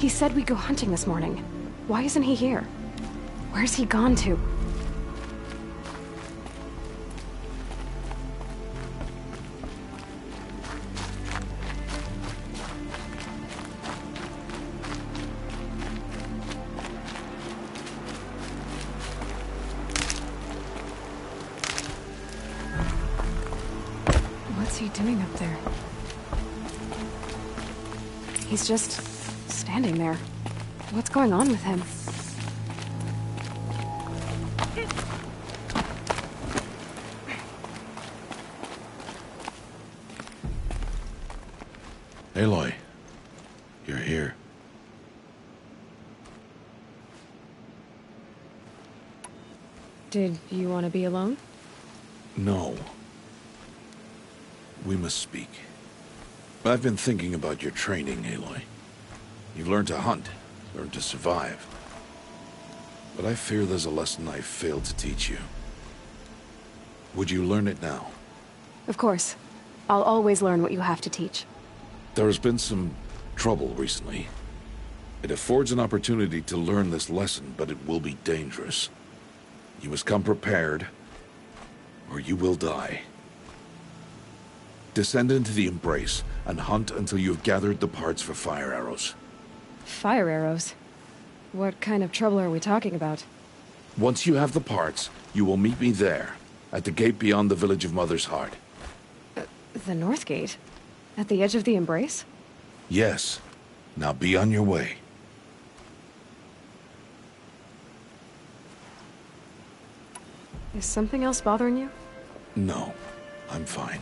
He said we'd go hunting this morning. Why isn't he here? Where's he gone to? What's he doing up there? He's just standing there. What's going on with him? Aloy, you're here. Did you want to be alone? No. We must speak. I've been thinking about your training, Aloy. You've learned to hunt, learned to survive. But I fear there's a lesson I failed to teach you. Would you learn it now? Of course. I'll always learn what you have to teach. There has been some trouble recently. It affords an opportunity to learn this lesson, but it will be dangerous. You must come prepared, or you will die. Descend into the Embrace, and hunt until you have gathered the parts for fire arrows. Fire arrows? What kind of trouble are we talking about? Once you have the parts, you will meet me there, at the gate beyond the village of Mother's Heart. The North Gate? At the edge of the Embrace? Yes. Now be on your way. Is something else bothering you? No, I'm fine.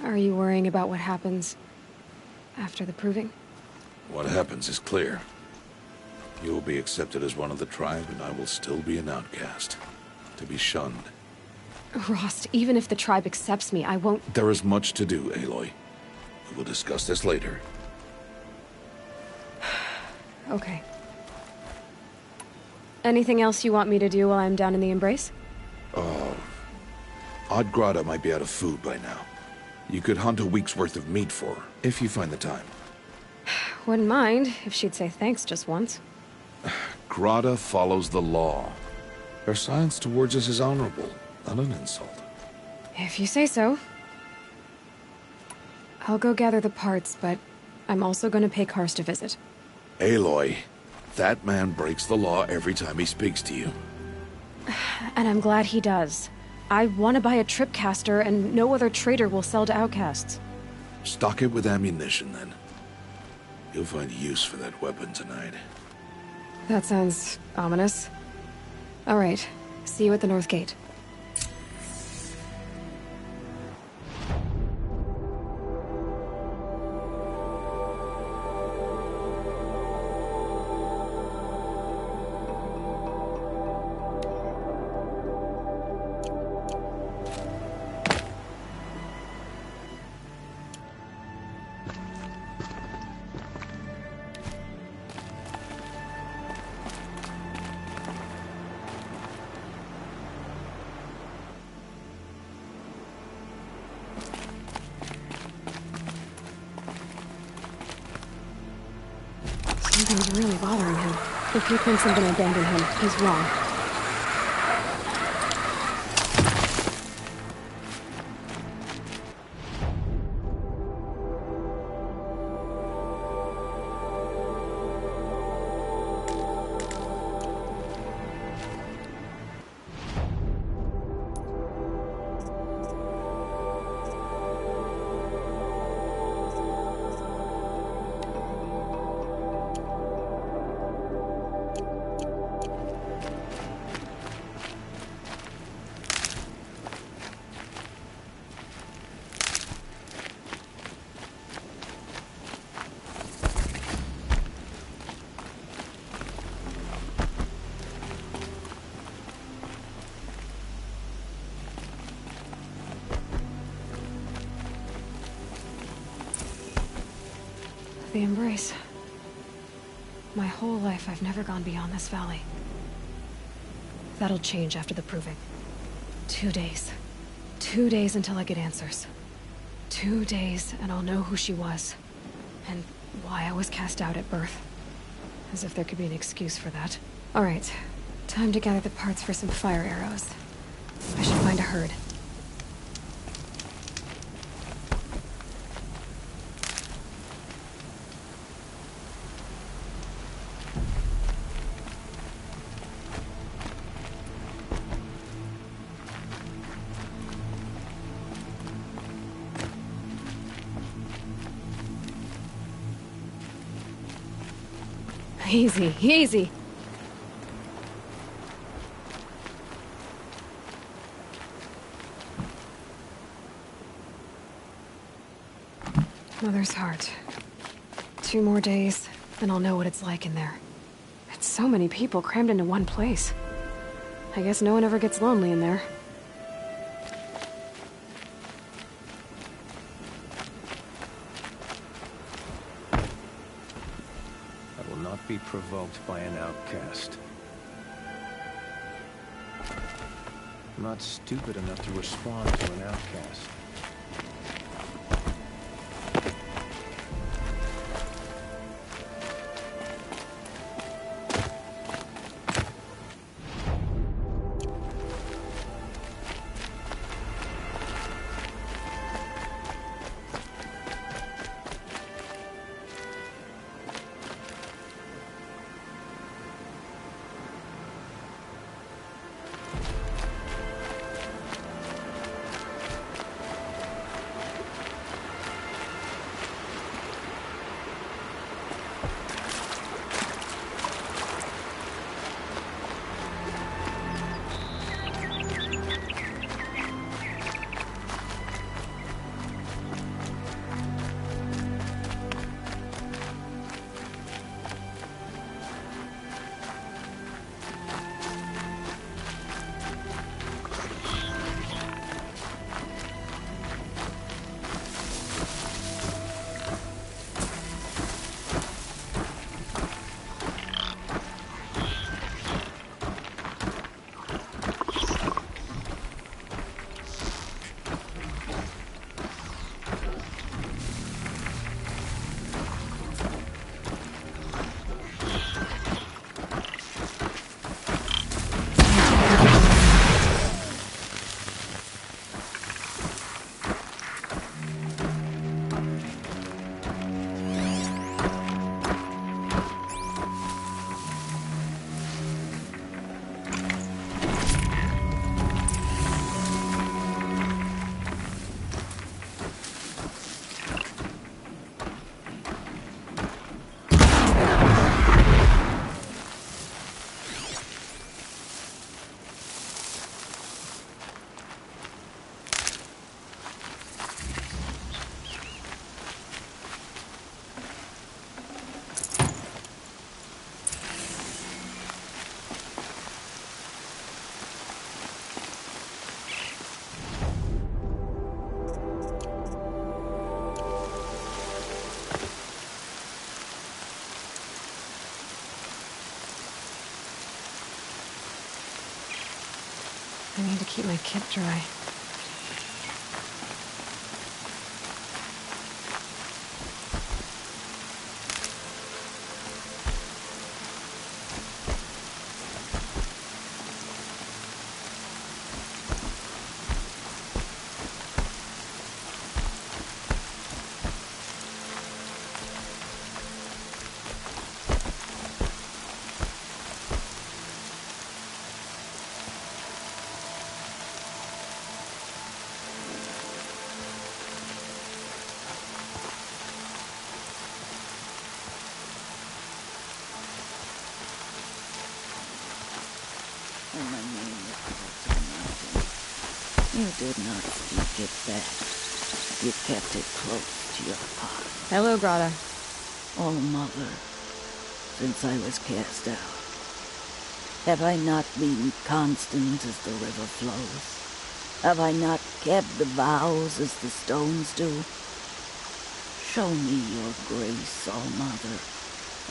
Are you worrying about what happens after the proving? What happens is clear. You will be accepted as one of the tribe, and I will still be an outcast. To be shunned. Rost, even if the tribe accepts me, I won't... There is much to do, Aloy. We will discuss this later. Okay. Anything else you want me to do while I'm down in the Embrace? Odgrada might be out of food by now. You could hunt a week's worth of meat for her, if you find the time. Wouldn't mind if she'd say thanks just once. Grada follows the law. Her silence towards us is honorable, not an insult. If you say so. I'll go gather the parts, but I'm also going to pay Karst a visit. Aloy, that man breaks the law every time he speaks to you. And I'm glad he does. I want to buy a tripcaster, and no other trader will sell to outcasts. Stock it with ammunition, then. You'll find use for that weapon tonight. That sounds ominous. All right. See you at the North Gate. Something's really bothering him. If he thinks I'm gonna abandon him, he's wrong. The Embrace. My whole life, I've never gone beyond this valley. That'll change after the proving. 2 days. 2 days until I get answers. 2 days, and I'll know who she was. And why I was cast out at birth. As if there could be an excuse for that. Alright, time to gather the parts for some fire arrows. I should find a herd. Easy, easy. Mother's heart. 2 more days, then I'll know what it's like in there. It's so many people crammed into one place. I guess no one ever gets lonely in there. I will not be provoked by an outcast. I'm not stupid enough to respond to an outcast. I need to keep my kit dry. And my name is Walter Mountain. You did not speak it back. You kept it close to your heart. Hello, Grata. Oh, Mother, since I was cast out, have I not been constant as the river flows? Have I not kept the vows as the stones do? Show me your grace, oh Mother,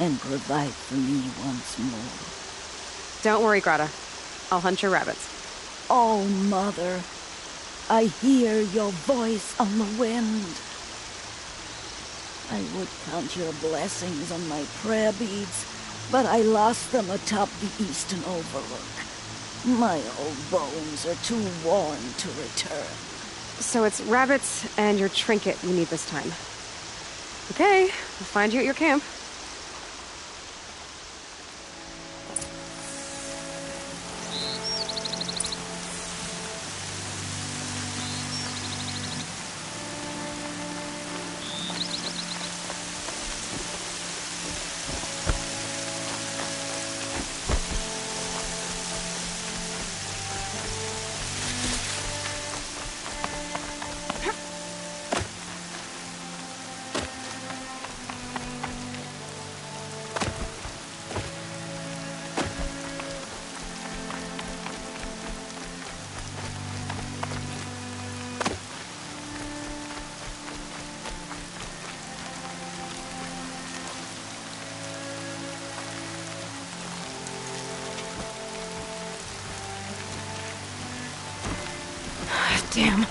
and provide for me once more. Don't worry, Grata. I'll hunt your rabbits. Oh, Mother, I hear your voice on the wind. I would count your blessings on my prayer beads, but I lost them atop the eastern overlook. My old bones are too worn to return. So it's rabbits and your trinket you need this time. Okay, I'll find you at your camp. Damn.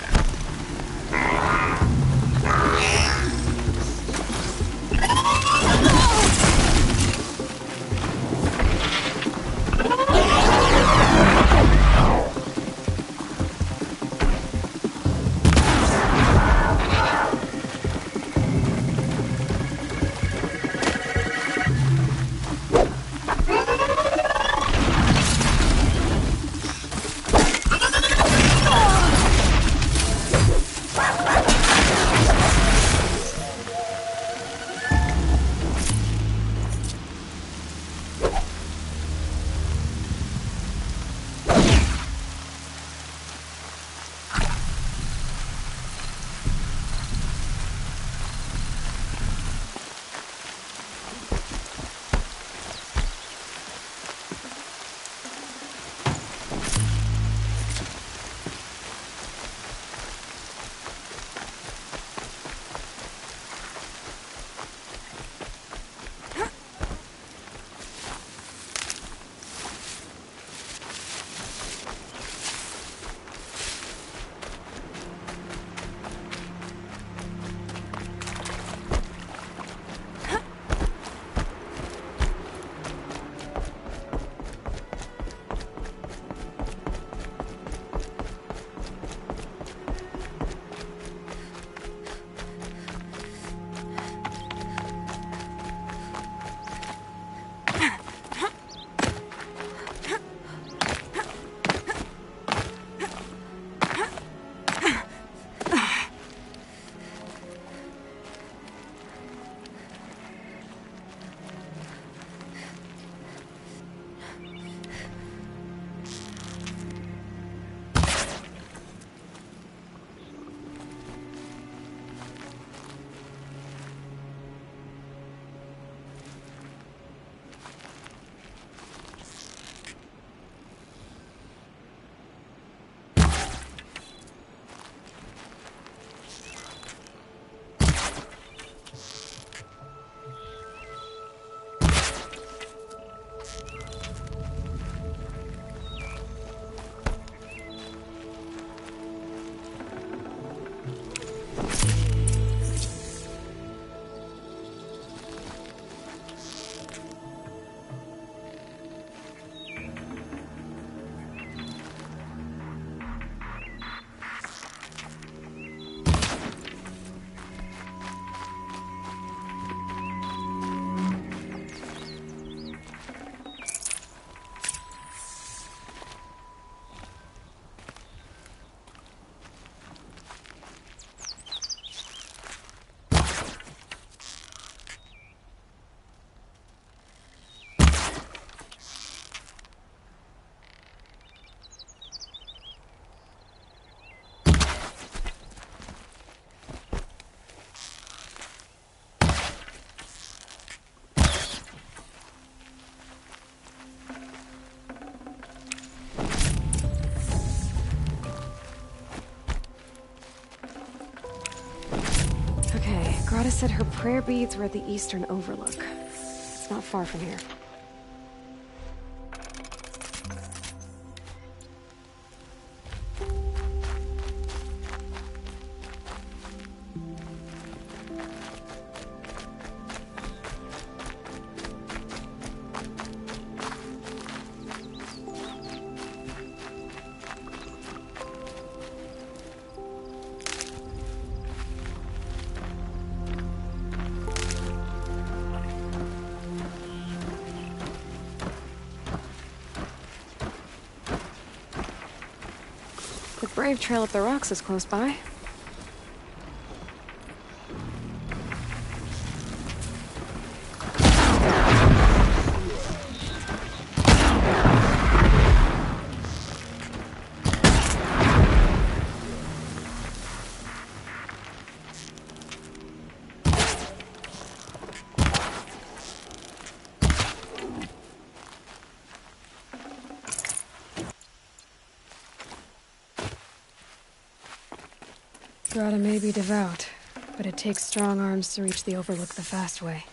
Grata said her prayer beads were at the Eastern Overlook. It's not far from here. Brave Trail up the rocks is close by. Grata may be devout, but it takes strong arms to reach the Overlook the fast way.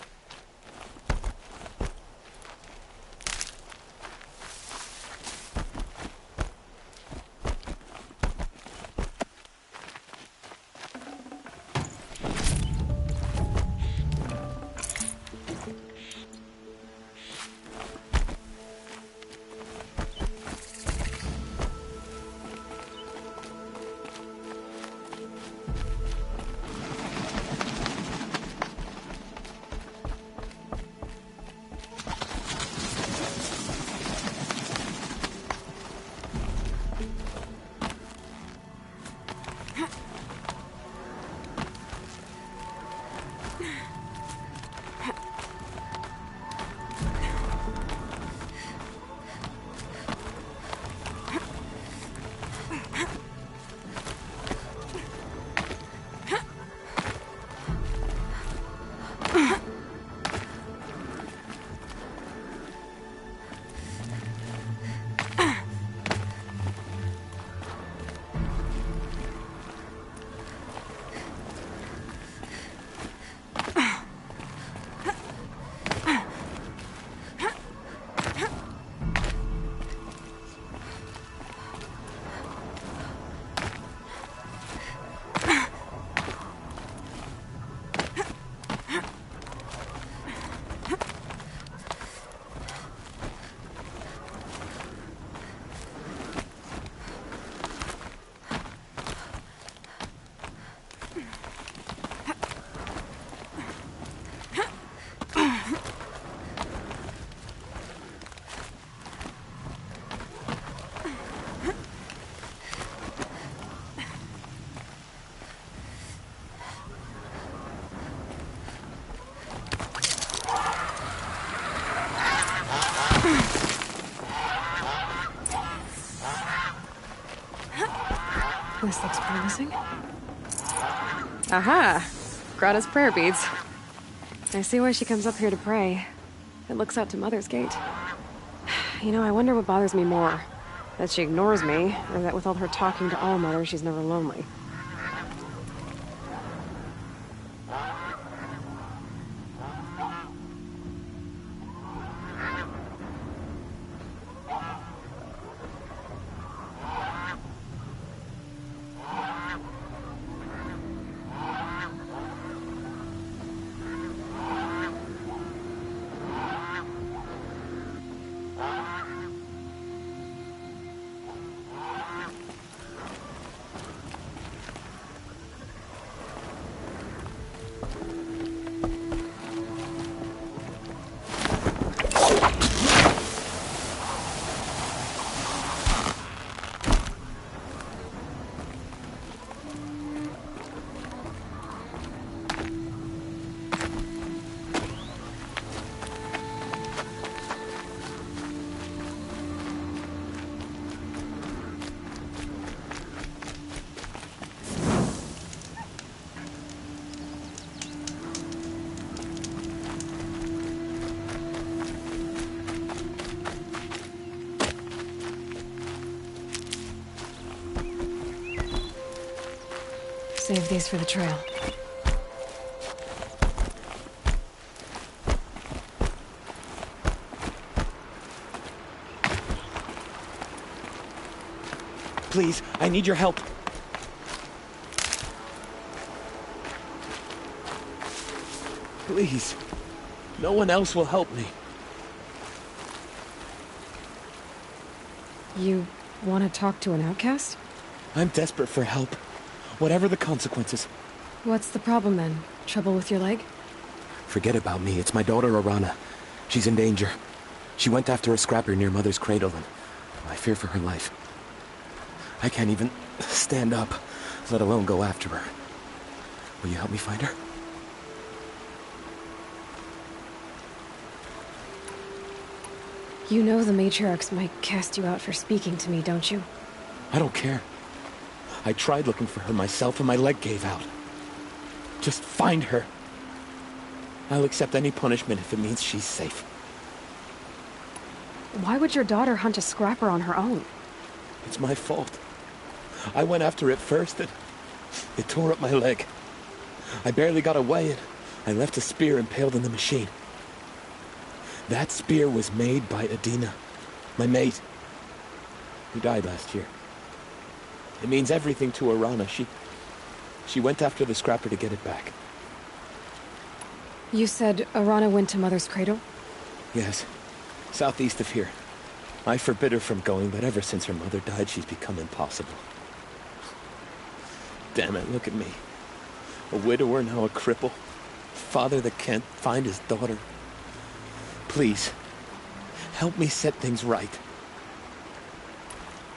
This looks promising. Aha! Grata's prayer beads. I see why she comes up here to pray. It looks out to Mother's Gate. You know, I wonder what bothers me more. That she ignores me, or that with all her talking to All Mother, she's never lonely. Save these for the trail. Please, I need your help. Please. No one else will help me. You want to talk to an outcast? I'm desperate for help. Whatever the consequences. What's the problem then? Trouble with your leg? Forget about me. It's my daughter, Arana. She's in danger. She went after a scrapper near Mother's cradle, and I fear for her life. I can't even stand up, let alone go after her. Will you help me find her? You know the matriarchs might cast you out for speaking to me, don't you? I don't care. I tried looking for her myself and my leg gave out. Just find her. I'll accept any punishment if it means she's safe. Why would your daughter hunt a scrapper on her own? It's my fault. I went after it first and it tore up my leg. I barely got away and I left a spear impaled in the machine. That spear was made by Adina, my mate, who died last year. It means everything to Arana. She went after the scrapper to get it back. You said Arana went to Mother's Cradle? Yes, southeast of here. I forbid her from going, but ever since her mother died, she's become impossible. Damn it, look at me. A widower, now a cripple. Father that can't find his daughter. Please, help me set things right.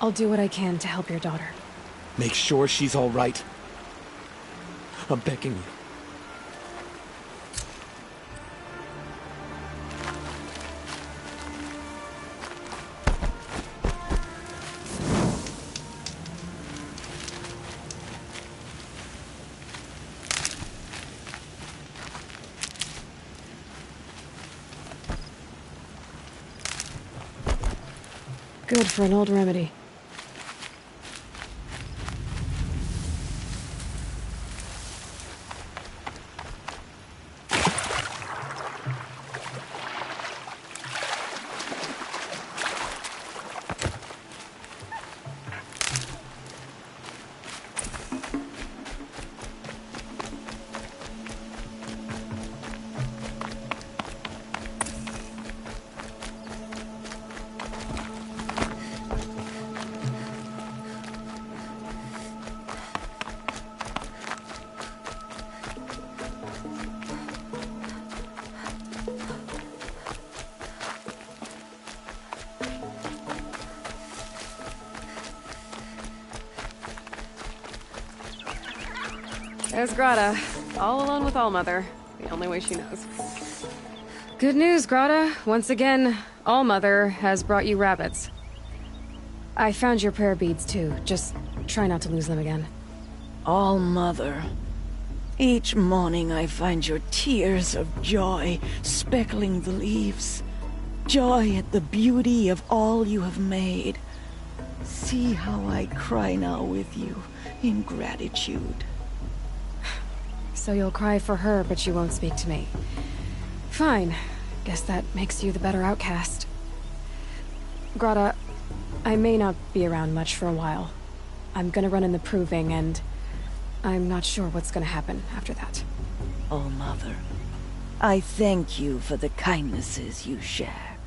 I'll do what I can to help your daughter. Make sure she's all right. I'm begging you. Good for an old remedy. There's Grata, all alone with Allmother, the only way she knows. Good news, Grata. Once again, Allmother has brought you rabbits. I found your prayer beads, too. Just try not to lose them again. All-Mother. Each morning I find your tears of joy speckling the leaves. Joy at the beauty of all you have made. See how I cry now with you in gratitude. So you'll cry for her, but you won't speak to me. Fine. Guess that makes you the better outcast. Grata, I may not be around much for a while. I'm gonna run in the proving, and I'm not sure what's gonna happen after that. Oh, Mother, I thank you for the kindnesses you share.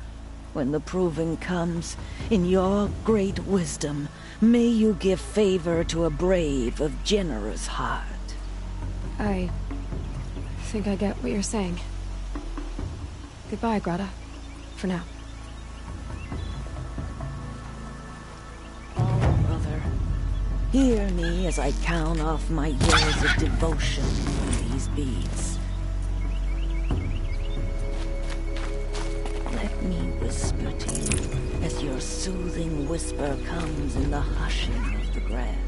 When the proving comes, in your great wisdom, may you give favor to a brave of generous heart. I think I get what you're saying. Goodbye, Grata. For now. Oh, Mother, hear me as I count off my years of devotion to these beads. Let me whisper to you as your soothing whisper comes in the hushing of the grass.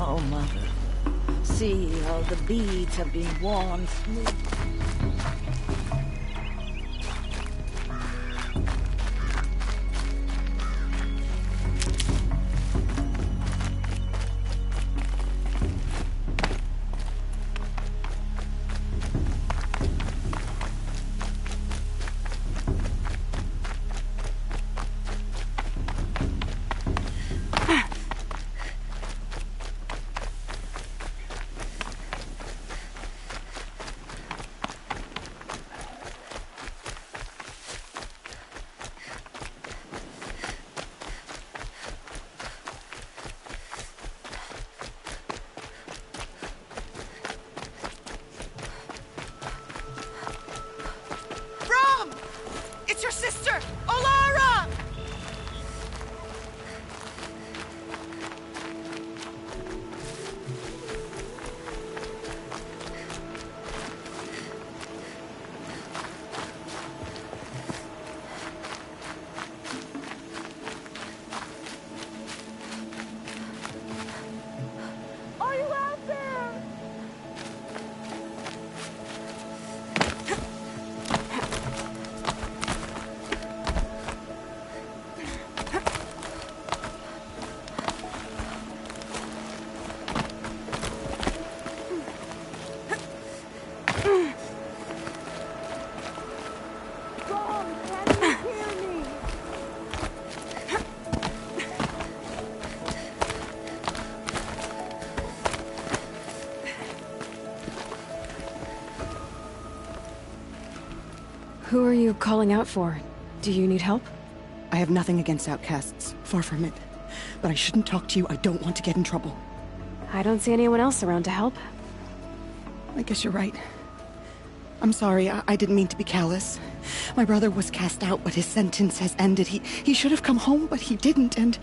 Oh, Mother, see how the beads have been worn smooth. Who are you calling out for? Do you need help? I have nothing against outcasts. Far from it. But I shouldn't talk to you. I don't want to get in trouble. I don't see anyone else around to help. I guess you're right. I'm sorry. I didn't mean to be callous. My brother was cast out, but his sentence has ended. He should have come home, but he didn't, and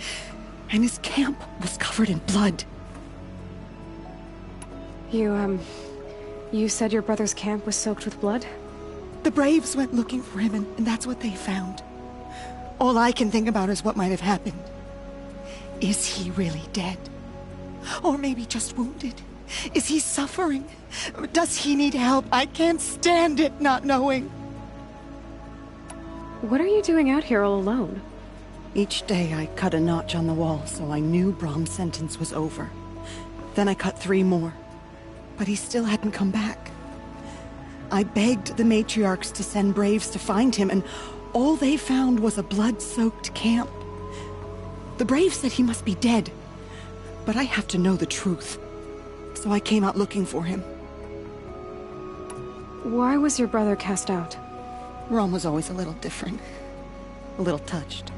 his camp was covered in blood. You said your brother's camp was soaked with blood? The Braves went looking for him, and that's what they found. All I can think about is what might have happened. Is he really dead? Or maybe just wounded? Is he suffering? Does he need help? I can't stand it not knowing. What are you doing out here all alone? Each day I cut a notch on the wall, so I knew Brom's sentence was over. Then I cut 3 more. But he still hadn't come back. I begged the matriarchs to send Braves to find him, and all they found was a blood-soaked camp. The Braves said he must be dead, but I have to know the truth. So I came out looking for him. Why was your brother cast out? Brom was always a little different. A little touched.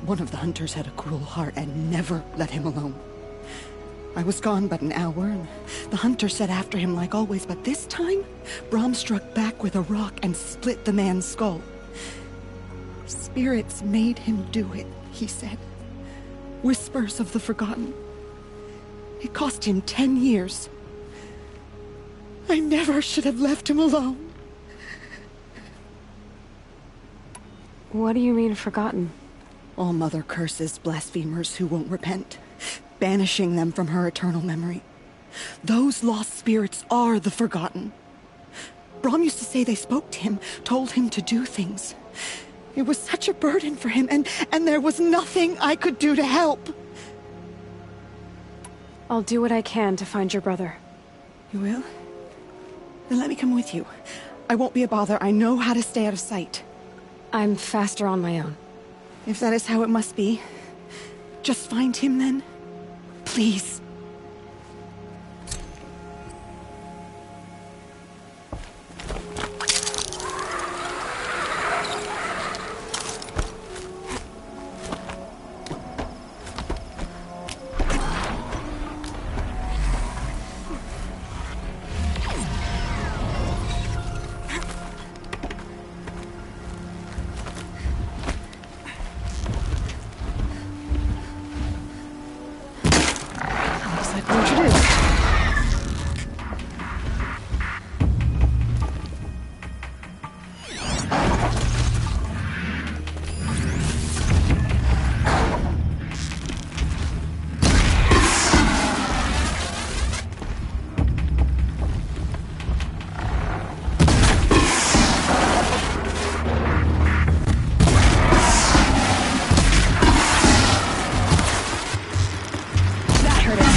One of the hunters had a cruel heart and never let him alone. I was gone but an hour, and the hunter set after him like always, but this time, Brom struck back with a rock and split the man's skull. Spirits made him do it, he said. Whispers of the forgotten. It cost him 10 years. I never should have left him alone. What do you mean, forgotten? All Mother curses blasphemers who won't repent, banishing them from her eternal memory. Those lost spirits are the forgotten. Brom used to say they spoke to him, told him to do things. It was such a burden for him, and there was nothing I could do to help. I'll do what I can to find your brother. You will? Then let me come with you. I won't be a bother. I know how to stay out of sight. I'm faster on my own. If that is how it must be, just find him then. Please. Looks like we're introduced. That hurt him.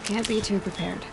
Can't be too prepared.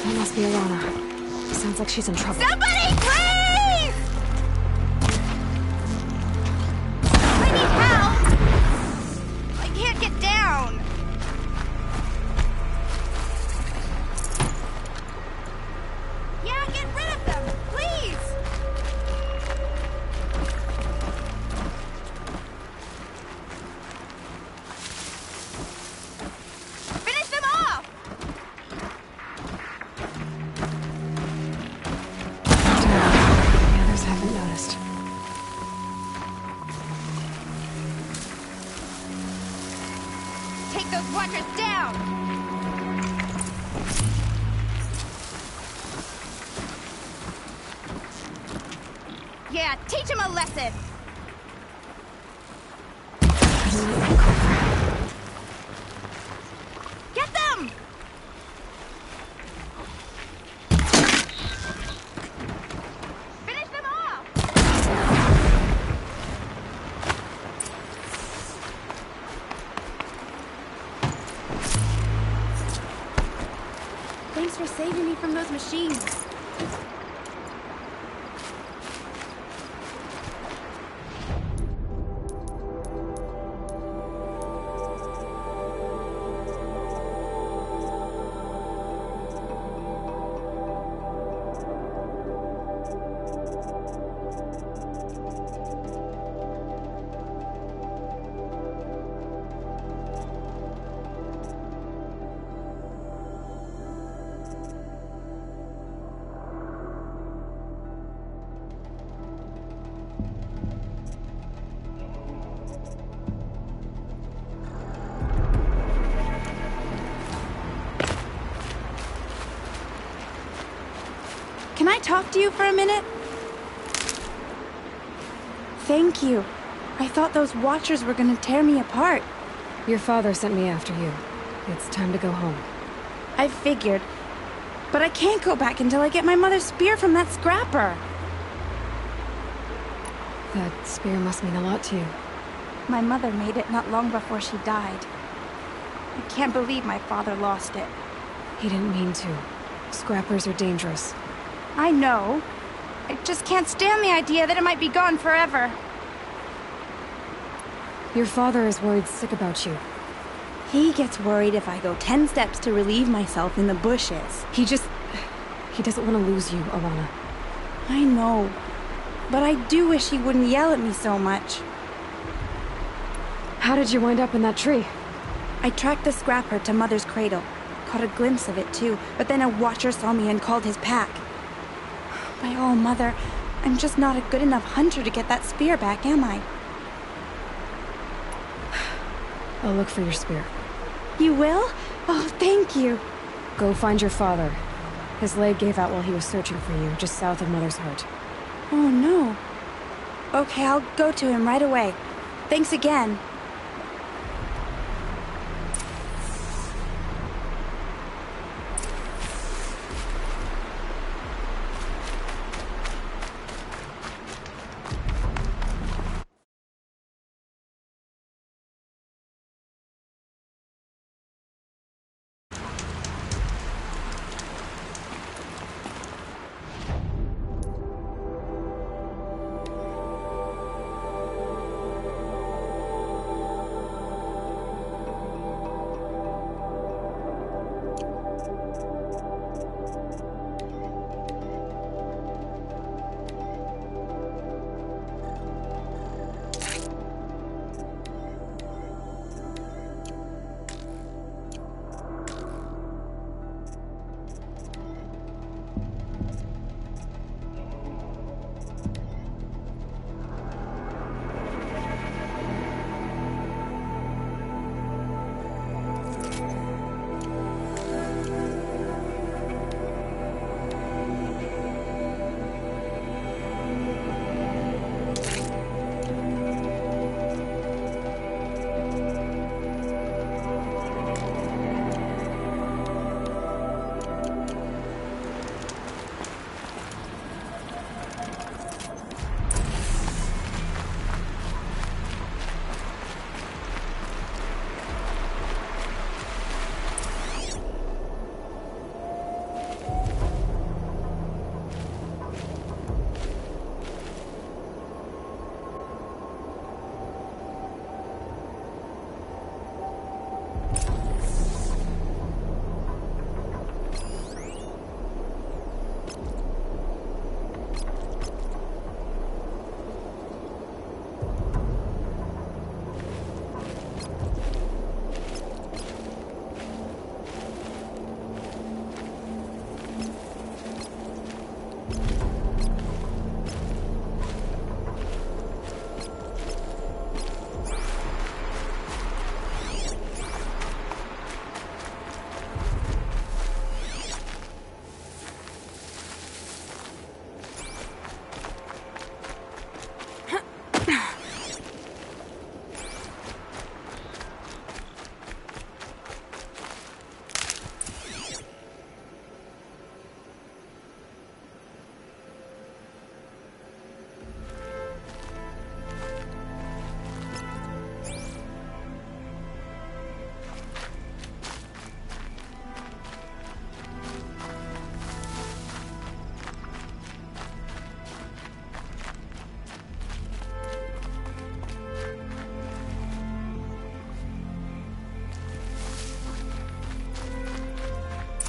That must be Alana. Sounds like she's in trouble. Somebody, please! I need help! I can't get down! Yeah, get rid of them, please! Finish them off! The others haven't noticed. Take those watchers down! Yeah, teach him a lesson! Get them! Finish them off! Thanks for saving me from those machines. Can I talk to you for a minute? Thank you. I thought those watchers were gonna tear me apart. Your father sent me after you. It's time to go home. I figured. But I can't go back until I get my mother's spear from that scrapper. That spear must mean a lot to you. My mother made it not long before she died. I can't believe my father lost it. He didn't mean to. Scrappers are dangerous. I know. I just can't stand the idea that it might be gone forever. Your father is worried sick about you. He gets worried if I go 10 steps to relieve myself in the bushes. He doesn't want to lose you, Alana. I know. But I do wish he wouldn't yell at me so much. How did you wind up in that tree? I tracked the scrapper to Mother's cradle. Caught a glimpse of it too, but then a watcher saw me and called his pack. My oh, Mother, I'm just not a good enough hunter to get that spear back, am I? I'll look for your spear. You will? Oh, thank you. Go find your father. His leg gave out while he was searching for you, just south of Mother's Heart. Oh, no. Okay, I'll go to him right away. Thanks again.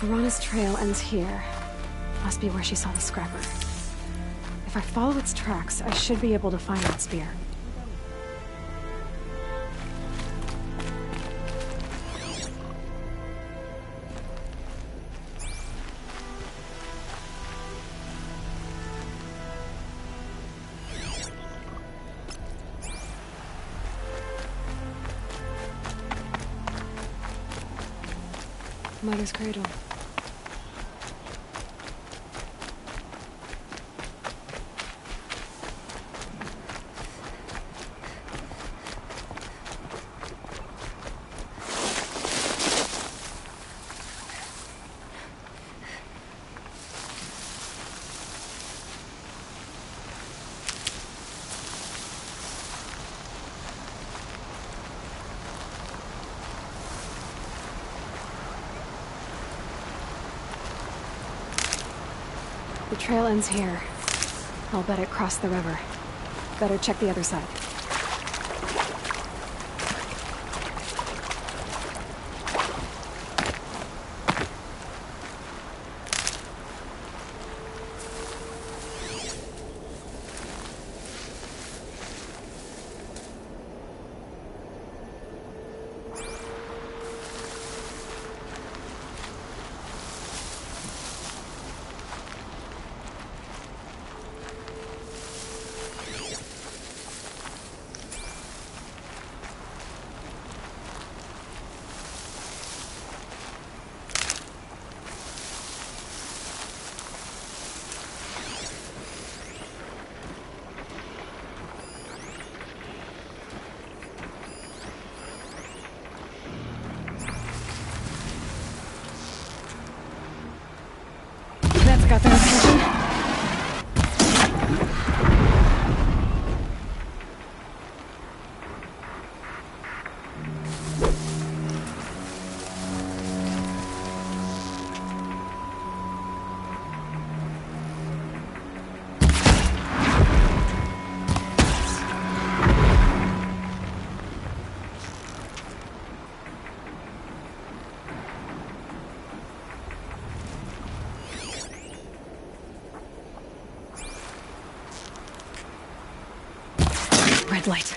Piranha's trail ends here. Must be where she saw the scrapper. If I follow its tracks, I should be able to find that spear. Mother's cradle. The trail ends here. I'll bet it crossed the river. Better check the other side. That's got their attention. Red light.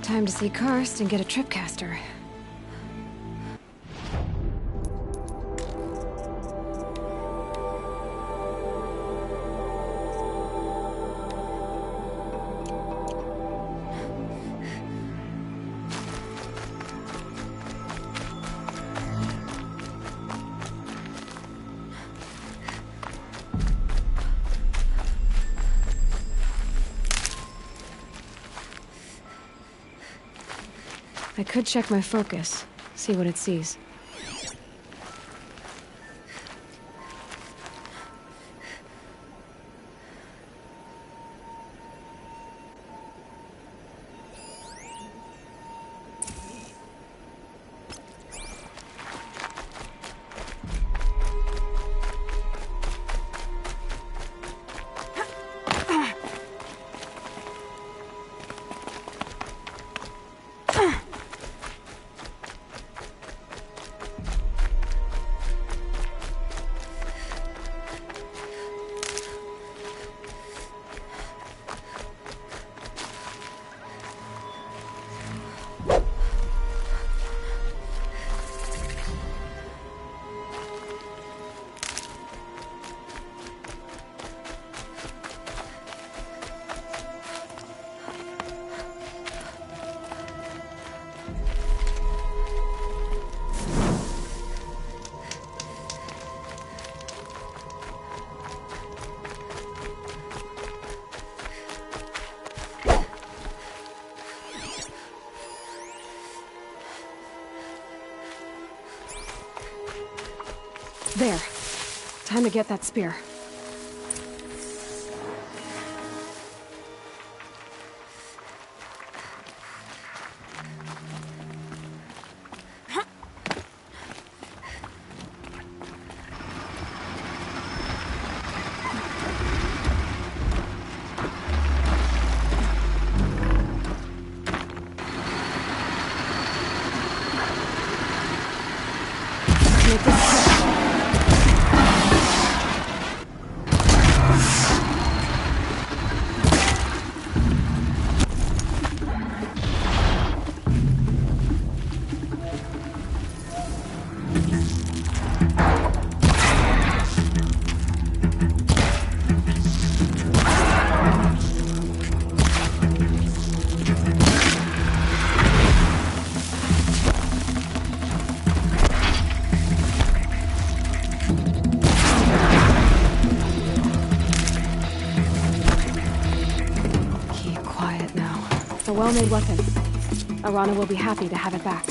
Time to see Karst and get a tripcaster. I could check my focus, see what it sees. Time to get that spear. Make this quick. Keep quiet now. It's a well-made weapon. Arana will be happy to have it back.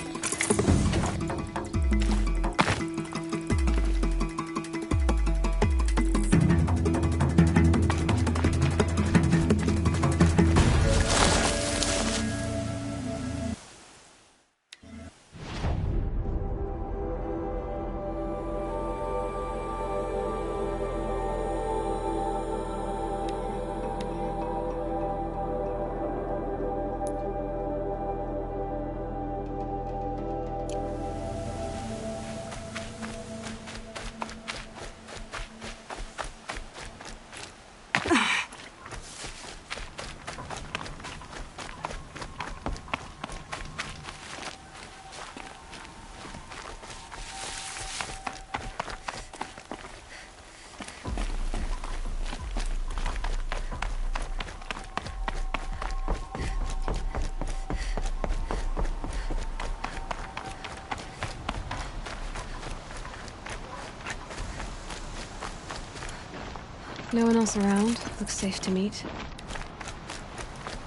No one else around. Looks safe to meet.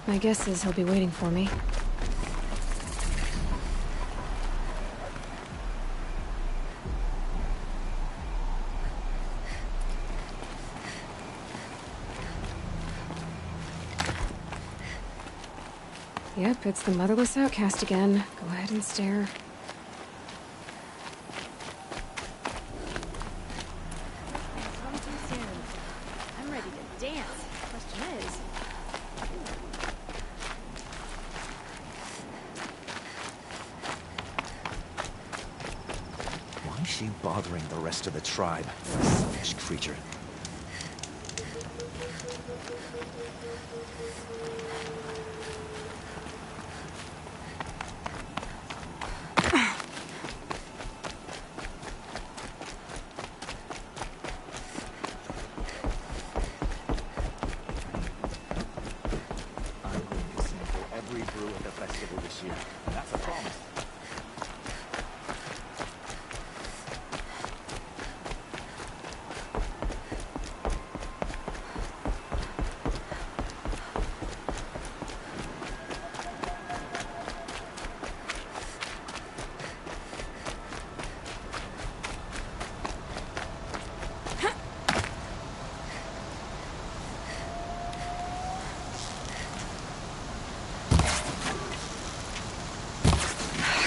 My guess is he'll be waiting for me. Yep, it's the motherless outcast again. Go ahead and stare. Come too soon. I'm ready to dance. Question is, Why is she bothering the rest of the tribe? Selfish creature. I'm going to sample every brew at the festival this year. That's a promise.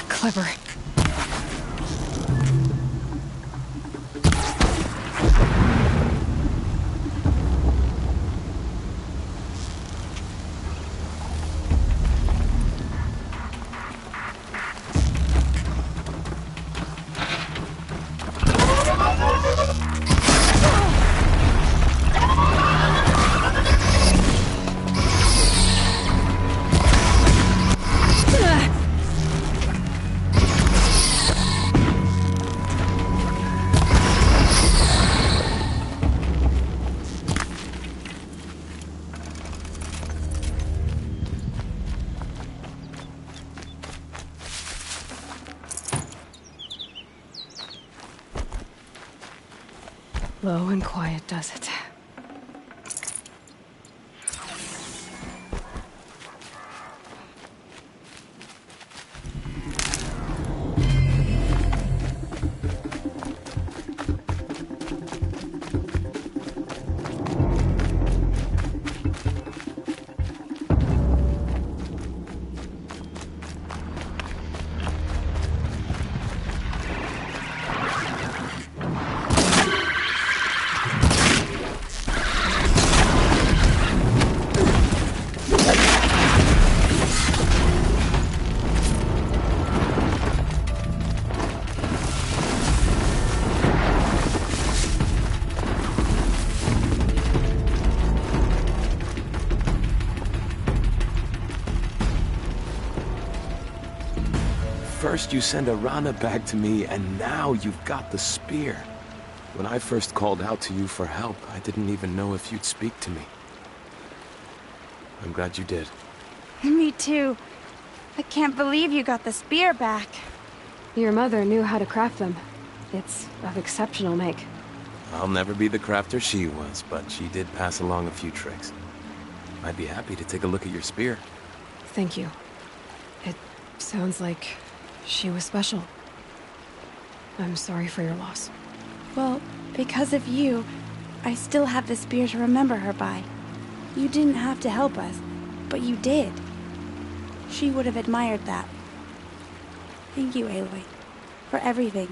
Clever. Low and quiet does it. First you send Arana back to me, and now you've got the spear. When I first called out to you for help, I didn't even know if you'd speak to me. I'm glad you did. Me too. I can't believe you got the spear back. Your mother knew how to craft them. It's of exceptional make. I'll never be the crafter she was, but she did pass along a few tricks. I'd be happy to take a look at your spear. Thank you. It sounds like she was special. I'm sorry for your loss. Well, because of you, I still have the spear to remember her by. You didn't have to help us, but you did. She would have admired that. Thank you, Aloy, for everything.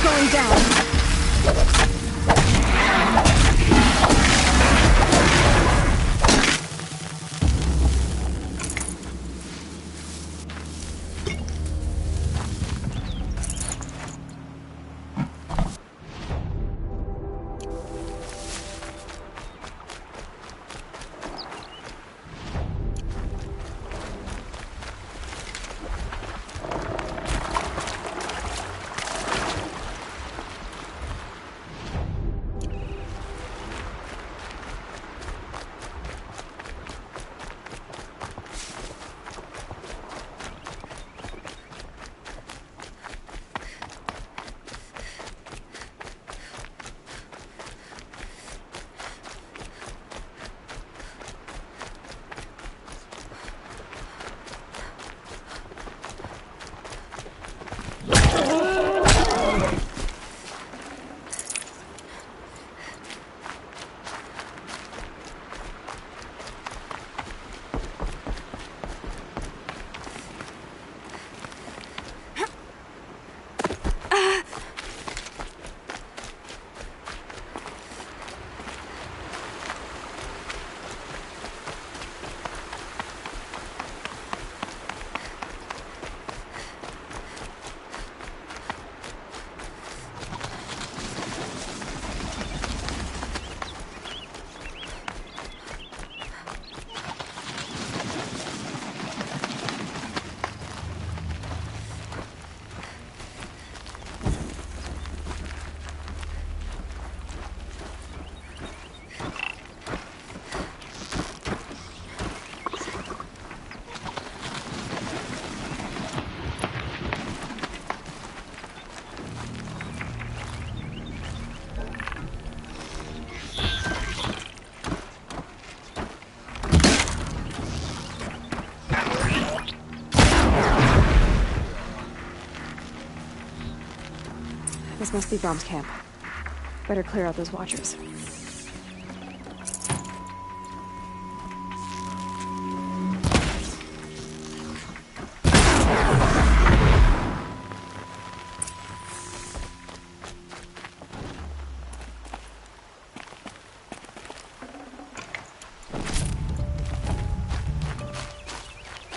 Going down. This must be Brom's camp. Better clear out those watchers.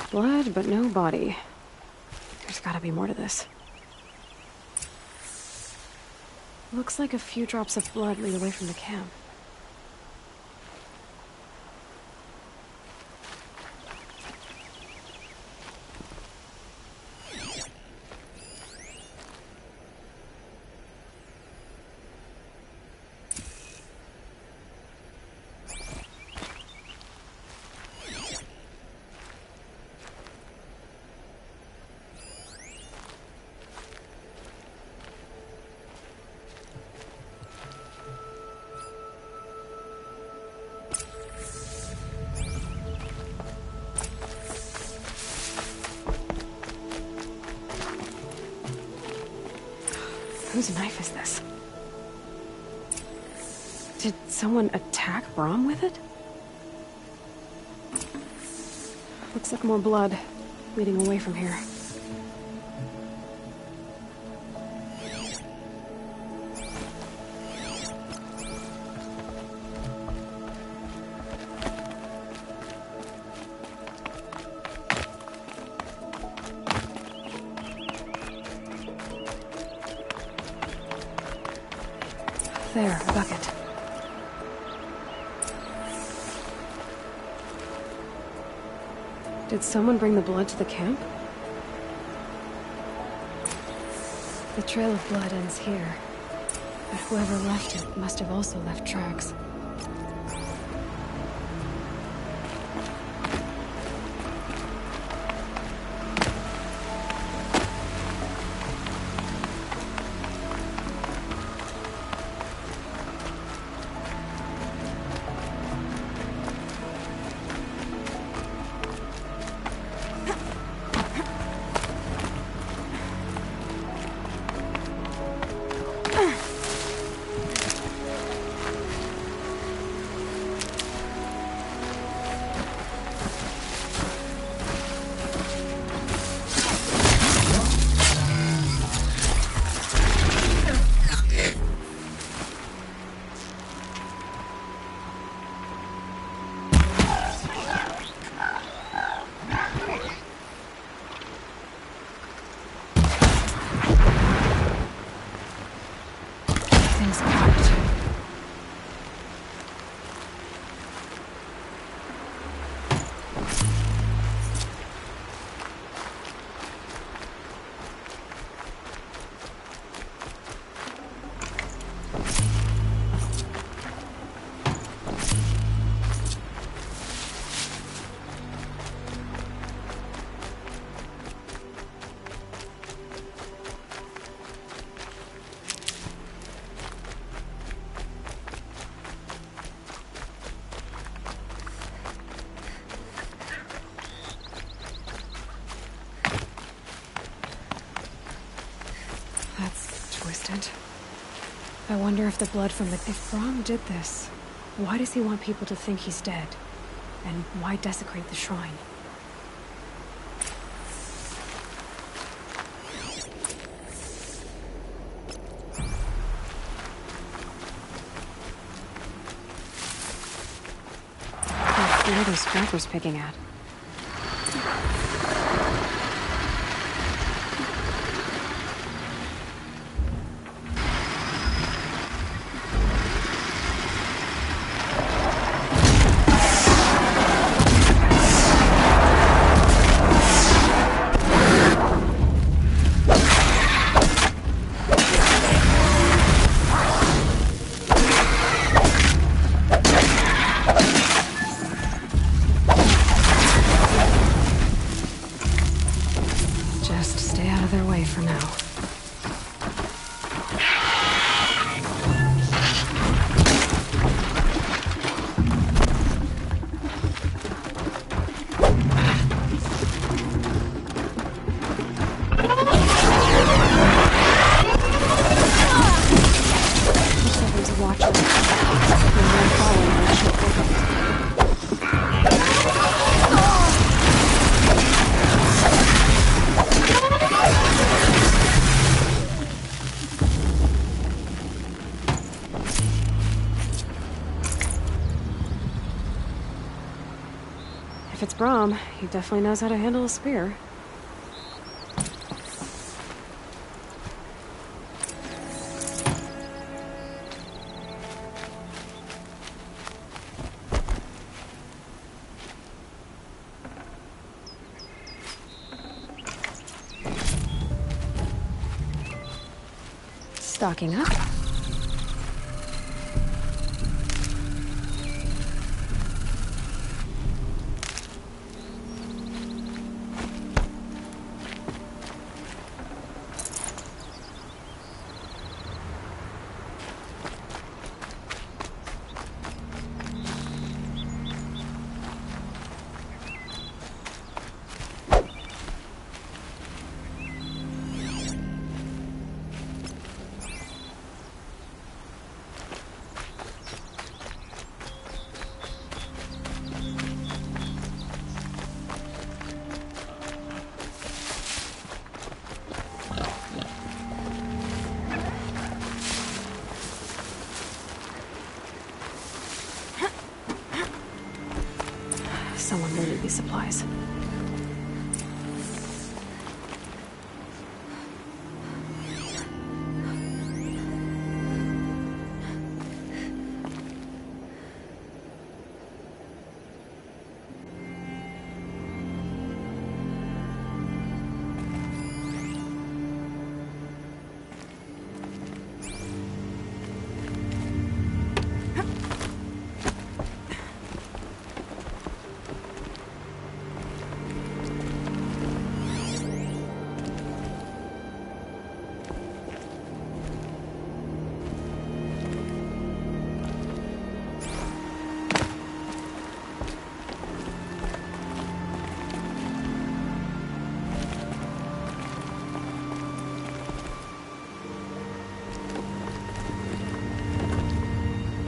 Blood, but no body. There's gotta be more to this. Looks like a few drops of blood lead away from the camp. Whose knife is this? Did someone attack Brom with it? Looks like more blood leading away from here. There, a bucket. Did someone bring the blood to the camp? The trail of blood ends here, but whoever left it must have also left tracks. That's twisted. I wonder if the blood from the... If Brom did this, why does he want people to think he's dead? And why desecrate the shrine? What are those scrappers picking at? it's Brahm, he definitely knows how to handle a spear. Stocking up. Someone will need these supplies.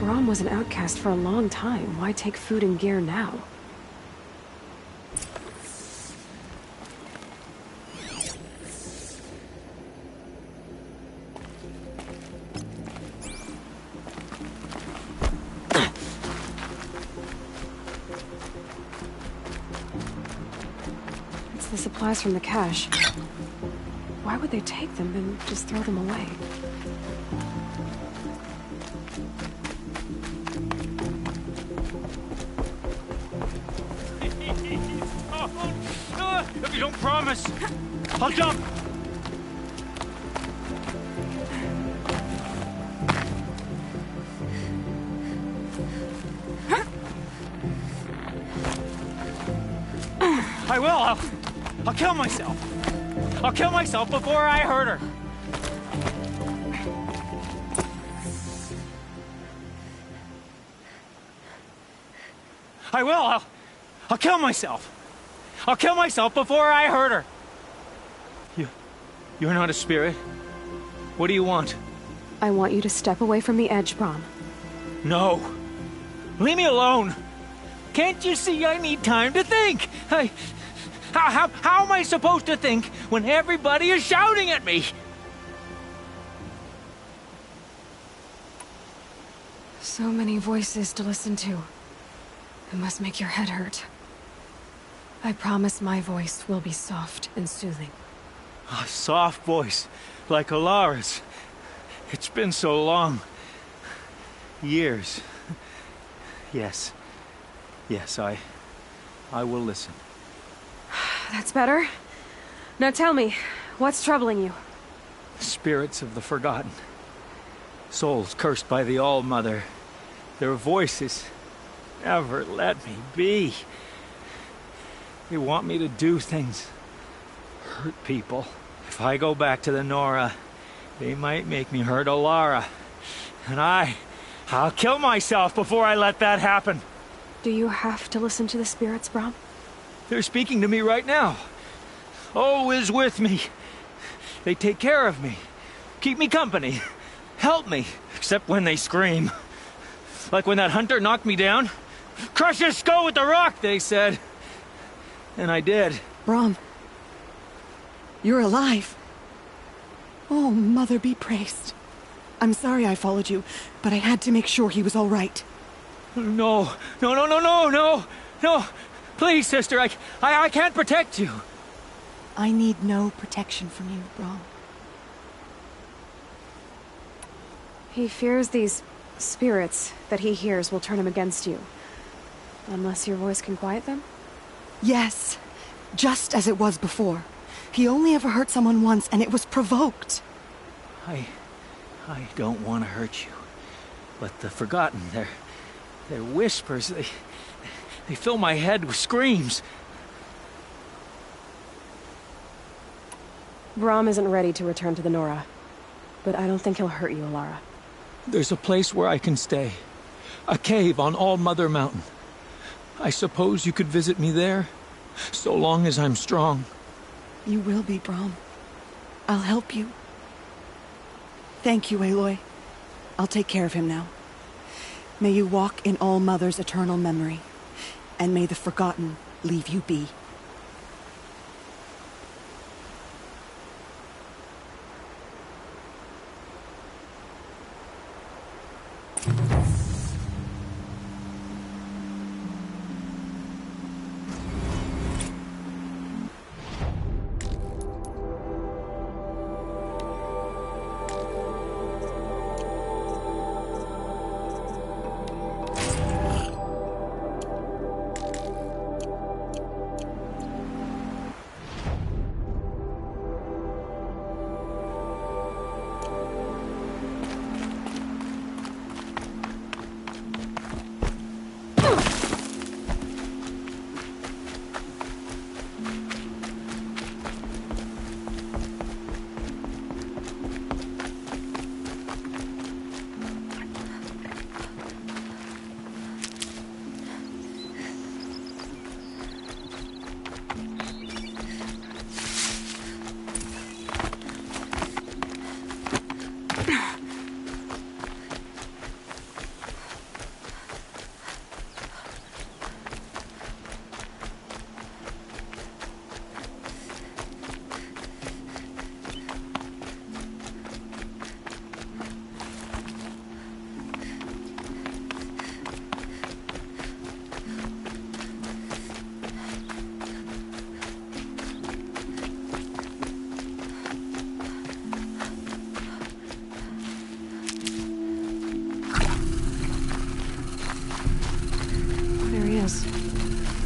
Brahm was an outcast for a long time. Why take food and gear now? It's the supplies from the cache. Why would they take them and just throw them away? If you don't promise, I'll jump! I will! I'll kill myself! I'll kill myself before I hurt her! I will! I'll kill myself! I'll kill myself before I hurt her! You're not a spirit. What do you want? I want you to step away from the edge, Brahm. No! Leave me alone! Can't you see I need time to think? How am I supposed to think when everybody is shouting at me? So many voices to listen to. It must make your head hurt. I promise my voice will be soft and soothing. A soft voice, like Alara's. It's been so long. Years. Yes. Yes, I will listen. That's better. Now tell me, what's troubling you? Spirits of the forgotten. Souls cursed by the All-Mother. Their voices never let me be. They want me to do things. Hurt people. If I go back to the Nora, they might make me hurt Alara. And I'll kill myself before I let that happen. Do you have to listen to the spirits, Brahm? They're speaking to me right now. O is with me. They take care of me. Keep me company. Help me. Except when they scream. Like when that hunter knocked me down. Crush his skull with the rock, they said. And I did. Brahm, you're alive. Oh, Mother be praised. I'm sorry I followed you, but I had to make sure he was all right. No. Please, sister, I can't protect you. I need no protection from you, Brom. He fears these spirits that he hears will turn him against you. Unless your voice can quiet them? Yes, just as it was before. He only ever hurt someone once, and it was provoked. I don't want to hurt you. But the Forgotten, their whispers, they fill my head with screams. Brom isn't ready to return to the Nora. But I don't think he'll hurt you, Alara. There's a place where I can stay. A cave on All Mother Mountain. I suppose you could visit me there, so long as I'm strong. You will be, Brom. I'll help you. Thank you, Aloy. I'll take care of him now. May you walk in All Mother's eternal memory, and may the Forgotten leave you be.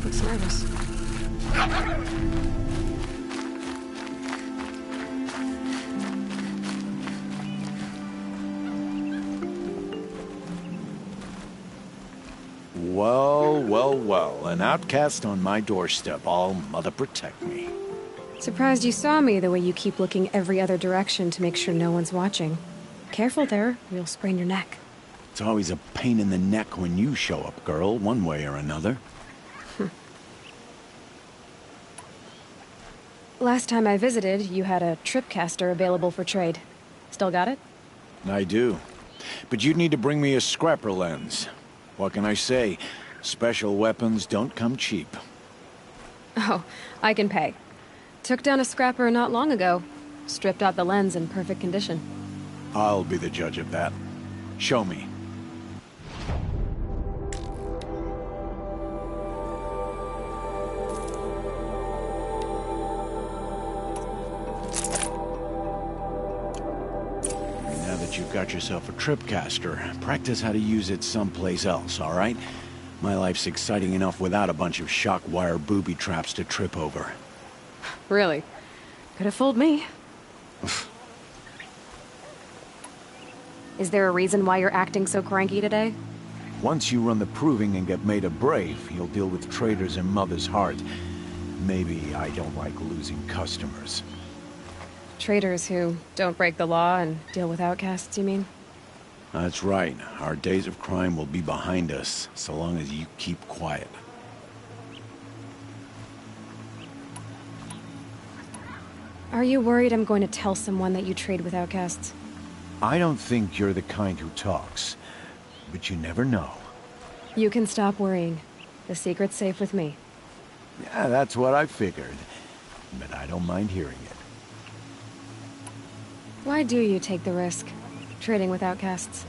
Looks nervous. Well, well, well. An outcast on my doorstep. All Mother protect me. Surprised you saw me the way you keep looking every other direction to make sure no one's watching. Careful there, you'll sprain your neck. It's always a pain in the neck when you show up, girl, one way or another. Last time I visited, you had a tripcaster available for trade. Still got it? I do. But you'd need to bring me a scrapper lens. What can I say? Special weapons don't come cheap. Oh, I can pay. Took down a scrapper not long ago. Stripped out the lens in perfect condition. I'll be the judge of that. Show me. Now that you've got yourself a tripcaster, practice how to use it someplace else, all right? My life's exciting enough without a bunch of shock wire booby traps to trip over. Really? Could have fooled me. Is there a reason why you're acting so cranky today? Once you run the proving and get made a brave, you'll deal with traitors in Mother's heart. Maybe I don't like losing customers. Traitors who don't break the law and deal with outcasts, you mean? That's right. Our days of crime will be behind us, so long as you keep quiet. Are you worried I'm going to tell someone that you trade with outcasts? I don't think you're the kind who talks, but you never know. You can stop worrying. The secret's safe with me. Yeah, that's what I figured, but I don't mind hearing it. Why do you take the risk, trading with outcasts?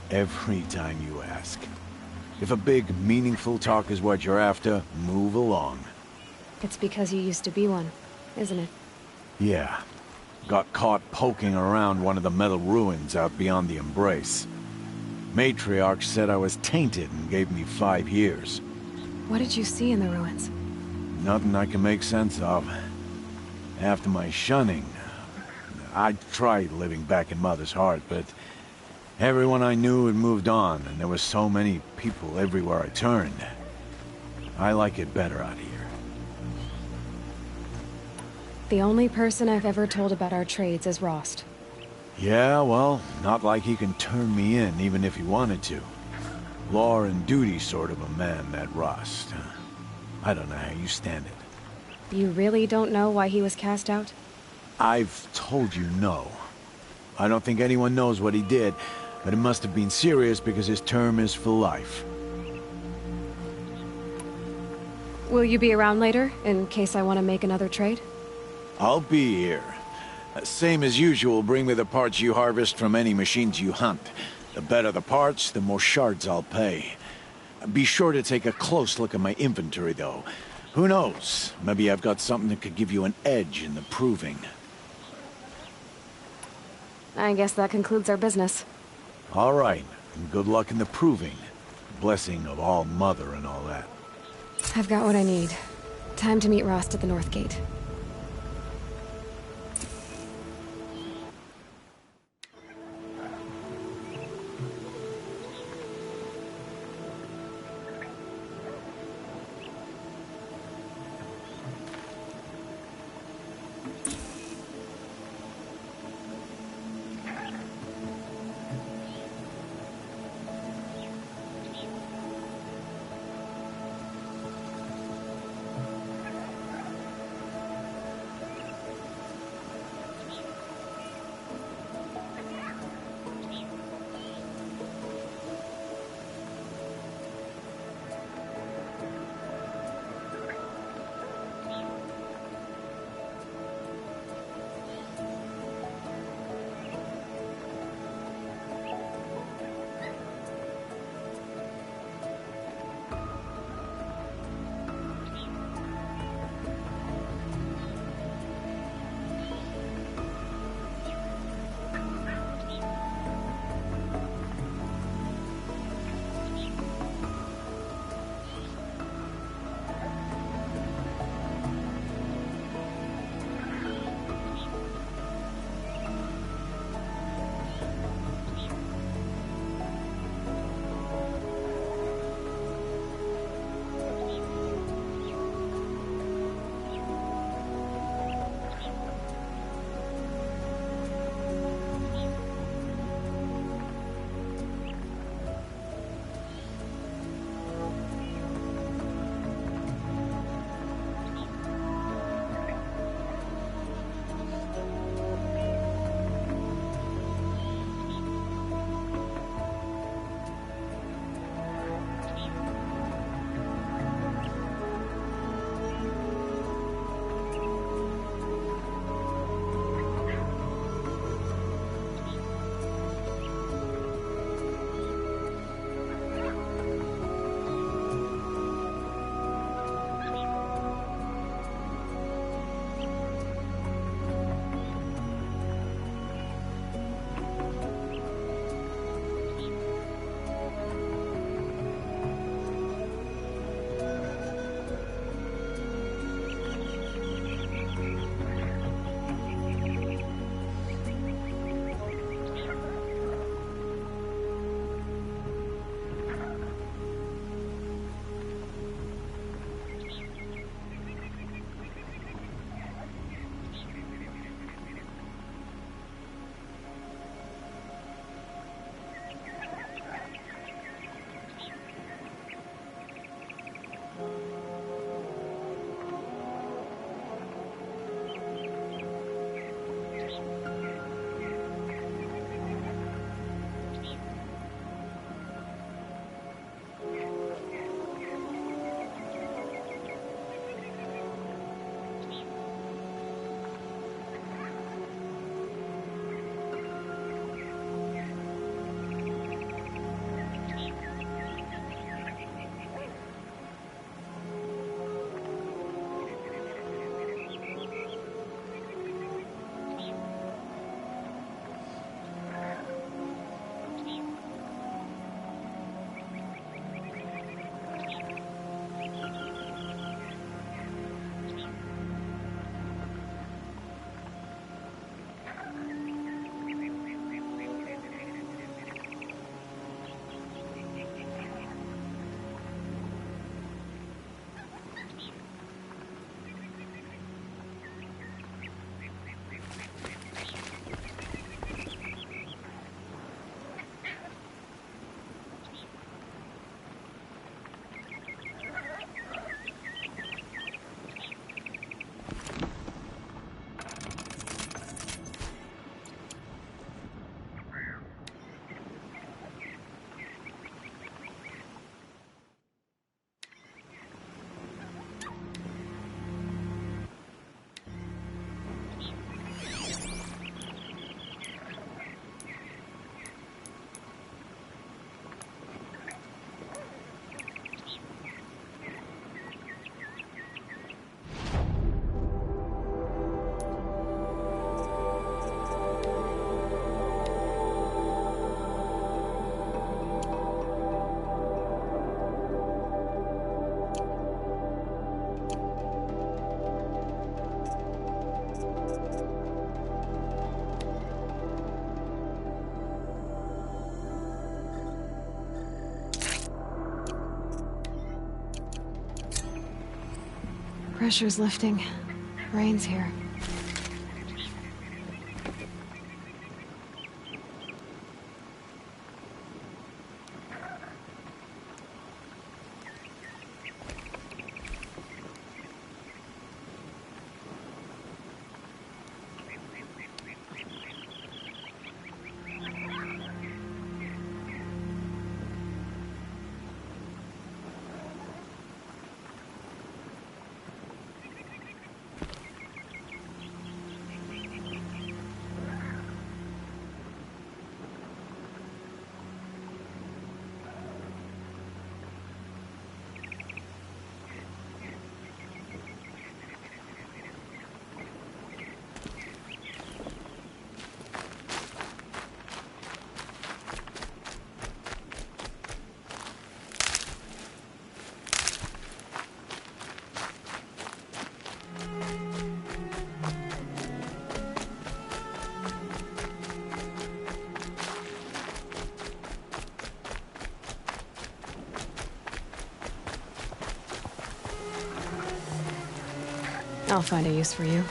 Every time you ask. If a big, meaningful talk is what you're after, move along. It's because you used to be one, isn't it? Yeah. Got caught poking around one of the metal ruins out beyond the Embrace. Matriarch said I was tainted and gave me 5 years. What did you see in the ruins? Nothing I can make sense of. After my shunning, I tried living back in Mother's heart, but everyone I knew had moved on, and there were so many people everywhere I turned. I like it better out here. The only person I've ever told about our trades is Rost. Yeah, well, not like he can turn me in, even if he wanted to. Law and duty sort of a man, that Rost. I don't know how you stand it. You really don't know why he was cast out? I've told you no. I don't think anyone knows what he did, but it must have been serious because his term is for life. Will you be around later, in case I want to make another trade? I'll be here. Same as usual, bring me the parts you harvest from any machines you hunt. The better the parts, the more shards I'll pay. Be sure to take a close look at my inventory, though. Who knows? Maybe I've got something that could give you an edge in the proving. I guess that concludes our business. All right, and good luck in the proving. Blessing of All Mother and all that. I've got what I need. Time to meet Rost at the North Gate. Pressure's lifting. Rain's here. I'll find a use for you.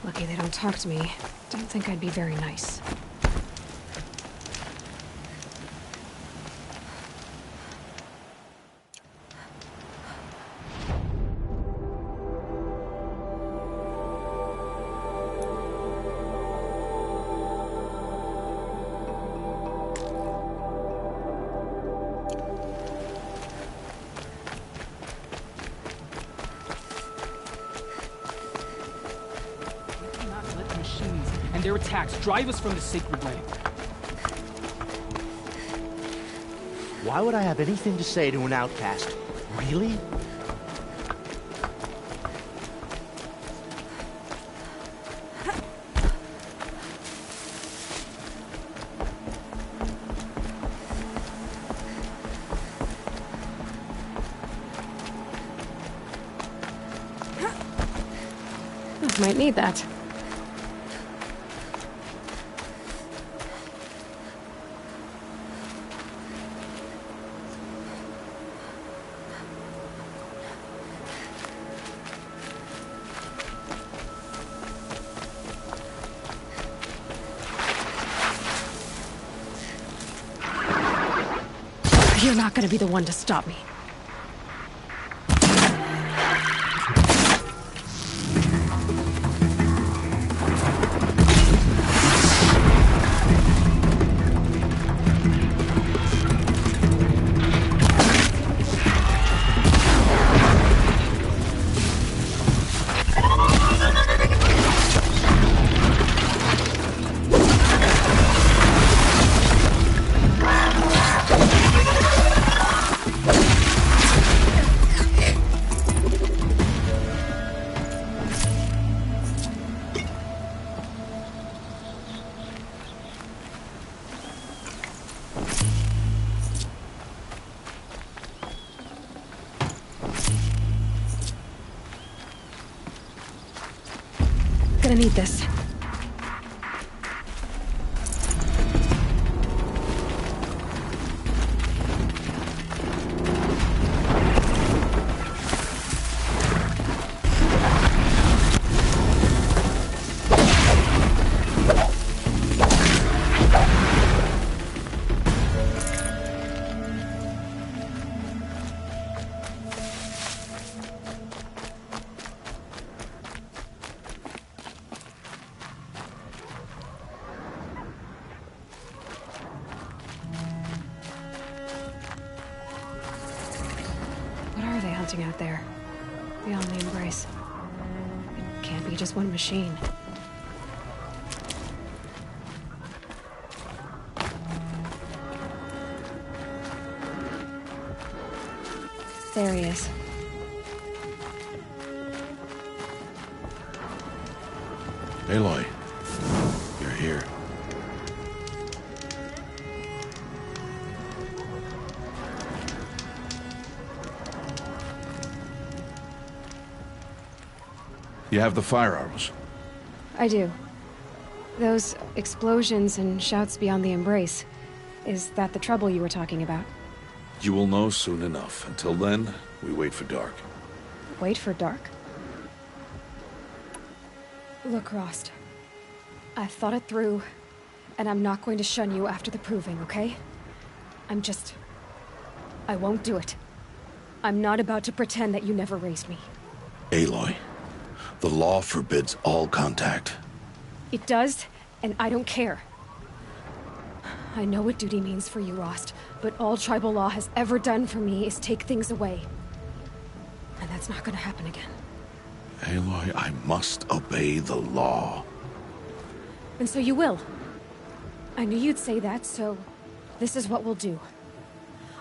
Lucky they don't talk to me. Don't think I'd be very nice. And their attacks drive us from the sacred land. Why would I have anything to say to an outcast? Really? Might need that. You're not gonna be the one to stop me. Gonna need this. Out there, beyond the Embrace. It can't be just one machine. There he is. Aloy, you're here. You have the fire arrows. I do. Those explosions and shouts beyond the embrace. Is that the trouble you were talking about? You will know soon enough. Until then, we wait for dark. Wait for dark? Look, Rost. I've thought it through, and I'm not going to shun you after the proving, okay? I won't do it. I'm not about to pretend that you never raised me. Aloy, the law forbids all contact. It does, and I don't care. I know what duty means for you, Rost, but all tribal law has ever done for me is take things away. And that's not gonna happen again. Aloy, I must obey the law. And so you will. I knew you'd say that, so this is what we'll do.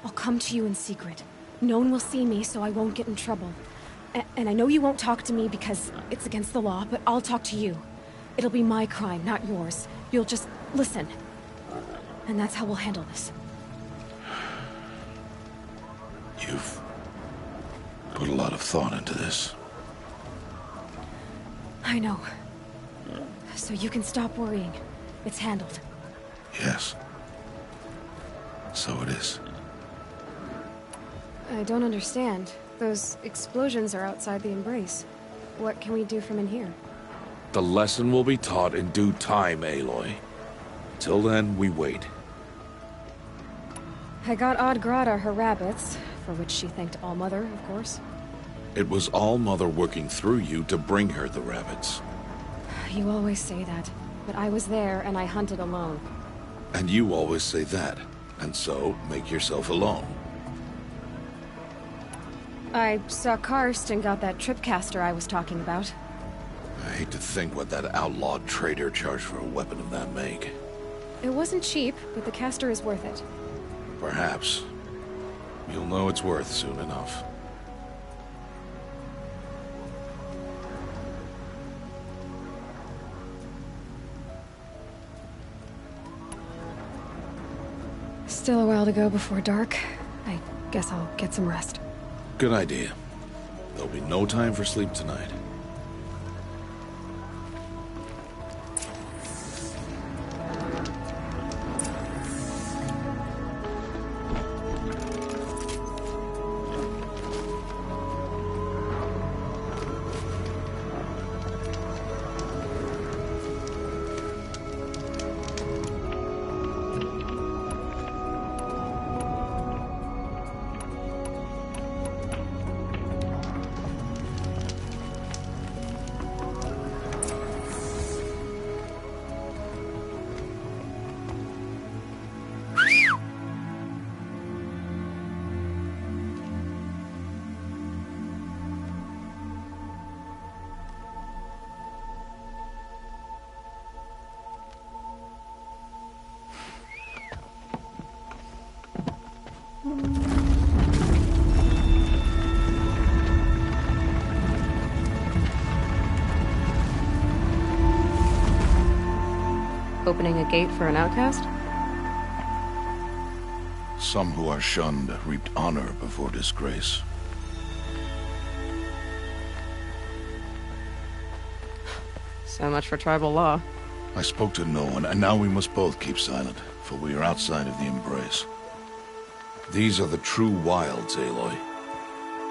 I'll come to you in secret. No one will see me, so I won't get in trouble. And I know you won't talk to me because it's against the law, but I'll talk to you. It'll be my crime, not yours. You'll just listen. And that's how we'll handle this. You've put a lot of thought into this. I know. So you can stop worrying. It's handled. Yes. So it is. I don't understand. Those explosions are outside the embrace. What can we do from in here? The lesson will be taught in due time, Aloy. Till then, we wait. I got Odd Grata her rabbits, for which she thanked All-Mother, of course. It was All-Mother working through you to bring her the rabbits. You always say that, but I was there and I hunted alone. And you always say that, and so make yourself alone. I saw Karst and got that tripcaster I was talking about. I hate to think what that outlawed trader charged for a weapon of that make. It wasn't cheap, but the caster is worth it. Perhaps. You'll know it's worth soon enough. Still a while to go before dark. I guess I'll get some rest. Good idea. There'll be no time for sleep tonight. Opening a gate for an outcast? Some who are shunned reaped honor before disgrace. So much for tribal law. I spoke to no one, and now we must both keep silent, for we are outside of the embrace. These are the true wilds, Aloy,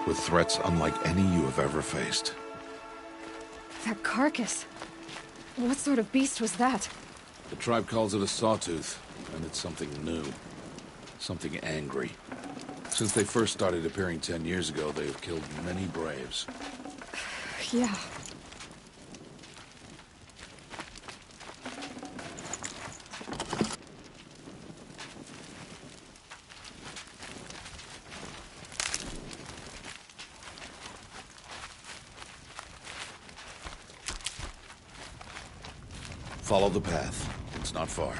with threats unlike any you have ever faced. That carcass. What sort of beast was that? The tribe calls it a sawtooth, and it's something new. Something angry. Since they first started appearing 10 years ago, they have killed many braves. Yeah. Follow the path. It's not far.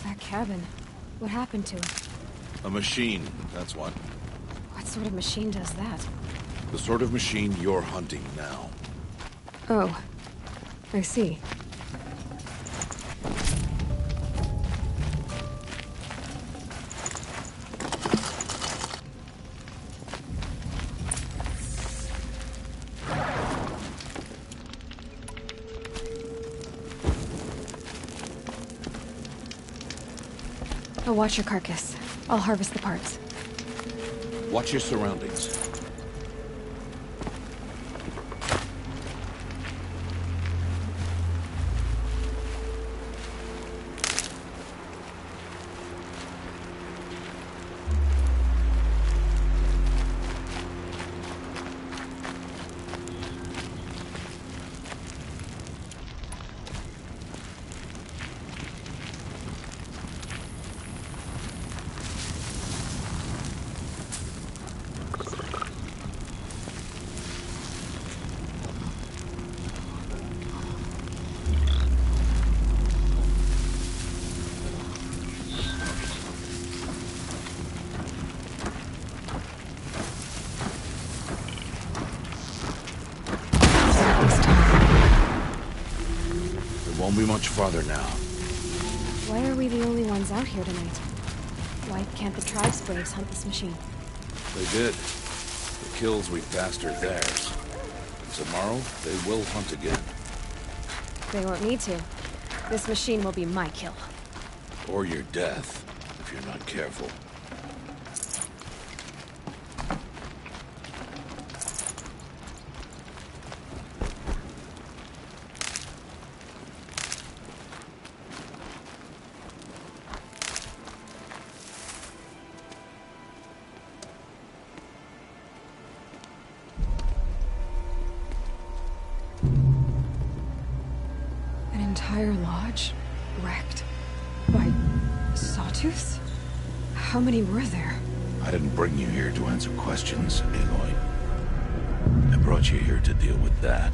That cabin. What happened to it? A machine, that's what. What sort of machine does that? The sort of machine you're hunting now. Oh. I see. I'll watch your carcass. I'll harvest the parts. Watch your surroundings. Won't be much farther now. Why are we the only ones out here tonight? Why can't the tribe's braves hunt this machine? They did. The kills we passed are theirs. And tomorrow, they will hunt again. They won't need to. This machine will be my kill. Or your death, if you're not careful. Entire lodge wrecked by sawtooths? How many were there? I didn't bring you here to answer questions, Aloy. I brought you here to deal with that.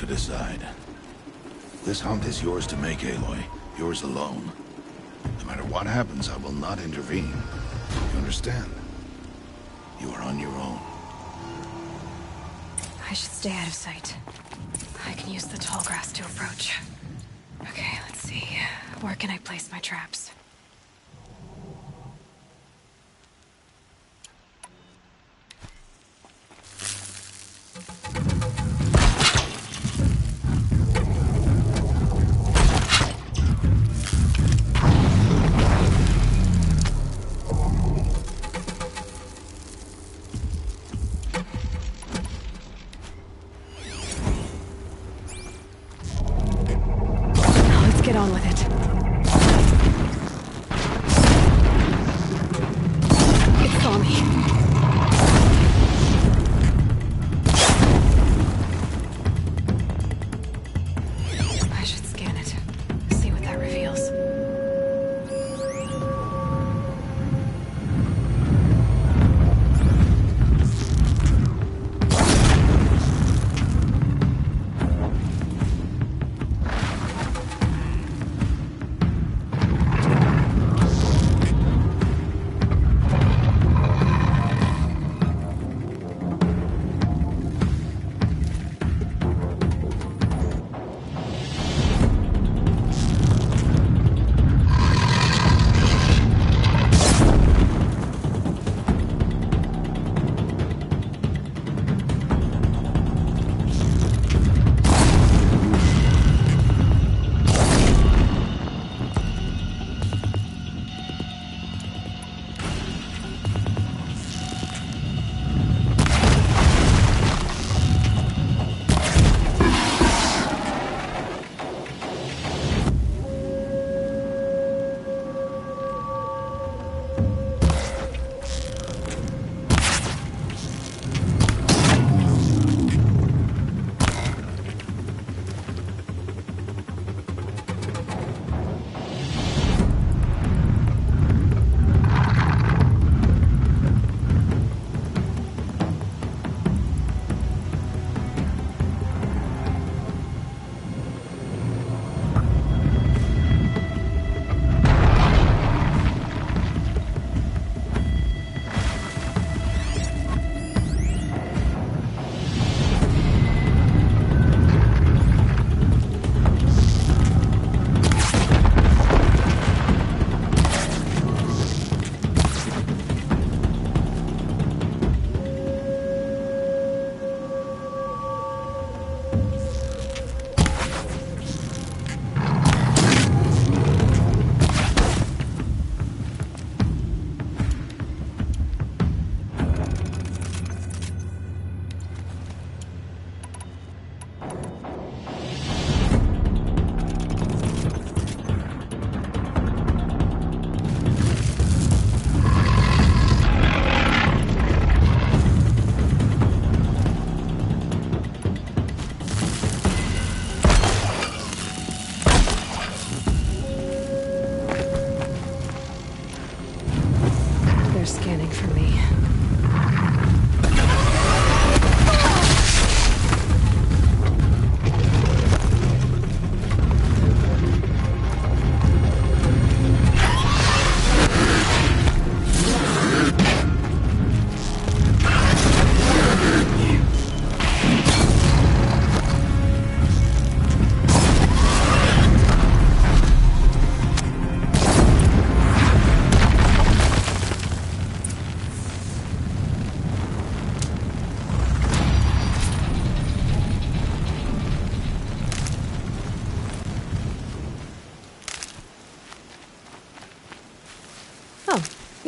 Decide. This hunt is yours to make, Aloy. Yours alone. No matter what happens, I will not intervene. You understand? You are on your own. I should stay out of sight. I can use the tall grass to approach. Okay, let's see. Where can I place my traps? Get on with it. It saw me. I should scan it. See what that reveals.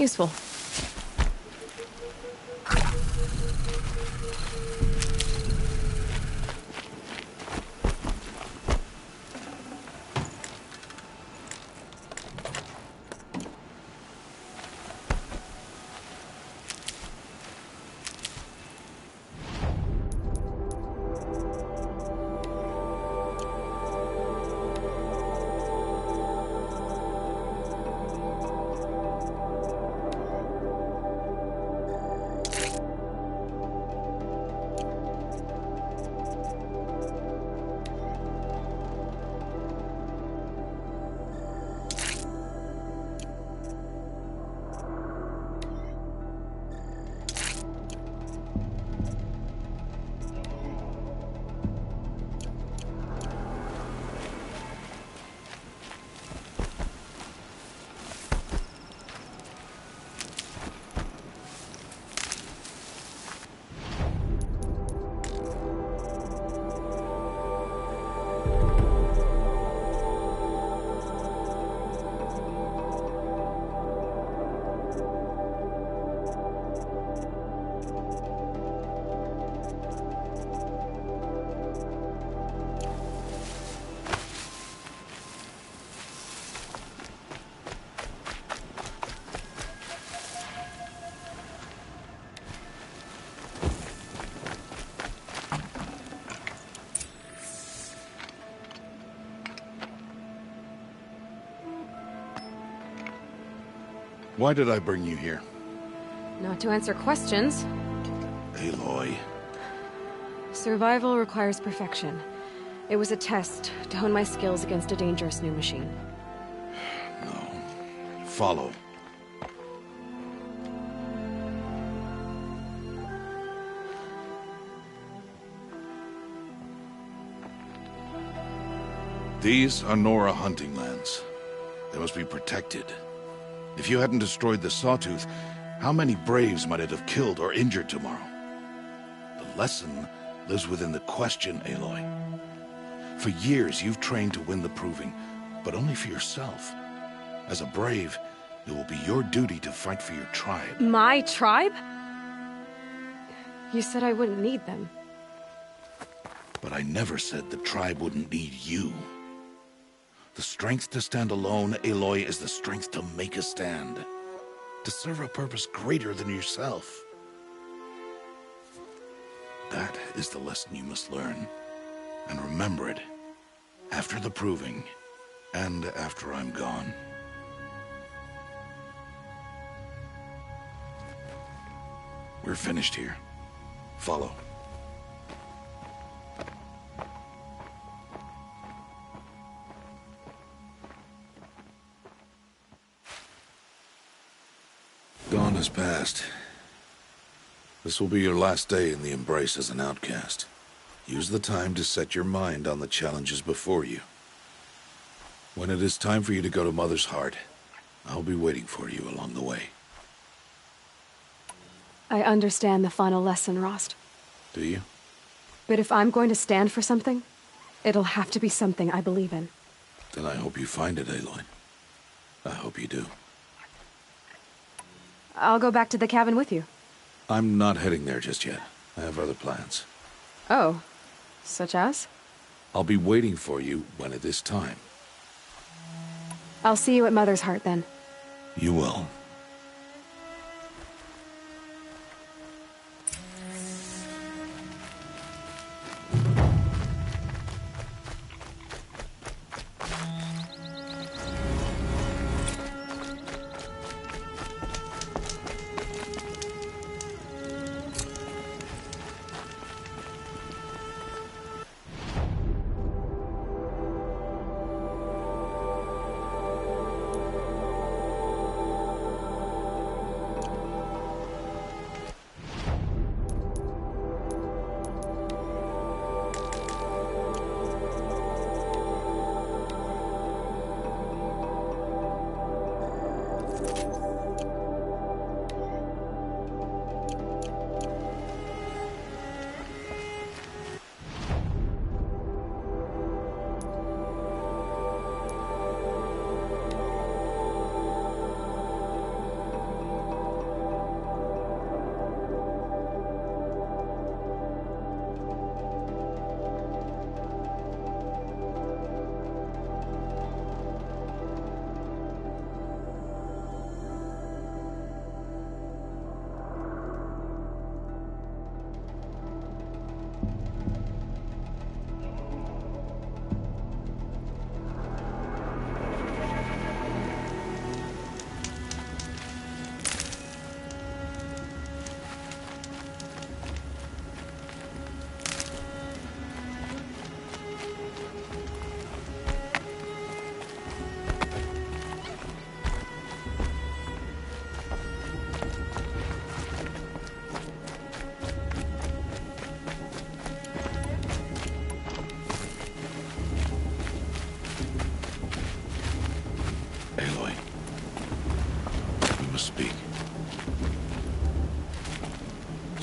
Useful. Why did I bring you here? Not to answer questions. Aloy. Survival requires perfection. It was a test to hone my skills against a dangerous new machine. No. Follow. These are Nora hunting lands. They must be protected. If you hadn't destroyed the Sawtooth, how many Braves might it have killed or injured tomorrow? The lesson lives within the question, Aloy. For years, you've trained to win the Proving, but only for yourself. As a Brave, it will be your duty to fight for your tribe. My tribe? You said I wouldn't need them. But I never said the tribe wouldn't need you. The strength to stand alone, Aloy, is the strength to make a stand. To serve a purpose greater than yourself. That is the lesson you must learn. And remember it. After the Proving. And after I'm gone. We're finished here. Follow. Dawn has passed. This will be your last day in the Embrace as an outcast. Use the time to set your mind on the challenges before you. When it is time for you to go to Mother's Heart, I'll be waiting for you along the way. I understand the final lesson, Rost. Do you? But if I'm going to stand for something, it'll have to be something I believe in. Then I hope you find it, Aloy. I hope you do. I'll go back to the cabin with you. I'm not heading there just yet. I have other plans. Oh. Such as? I'll be waiting for you when it is time. I'll see you at Mother's Heart, then. You will.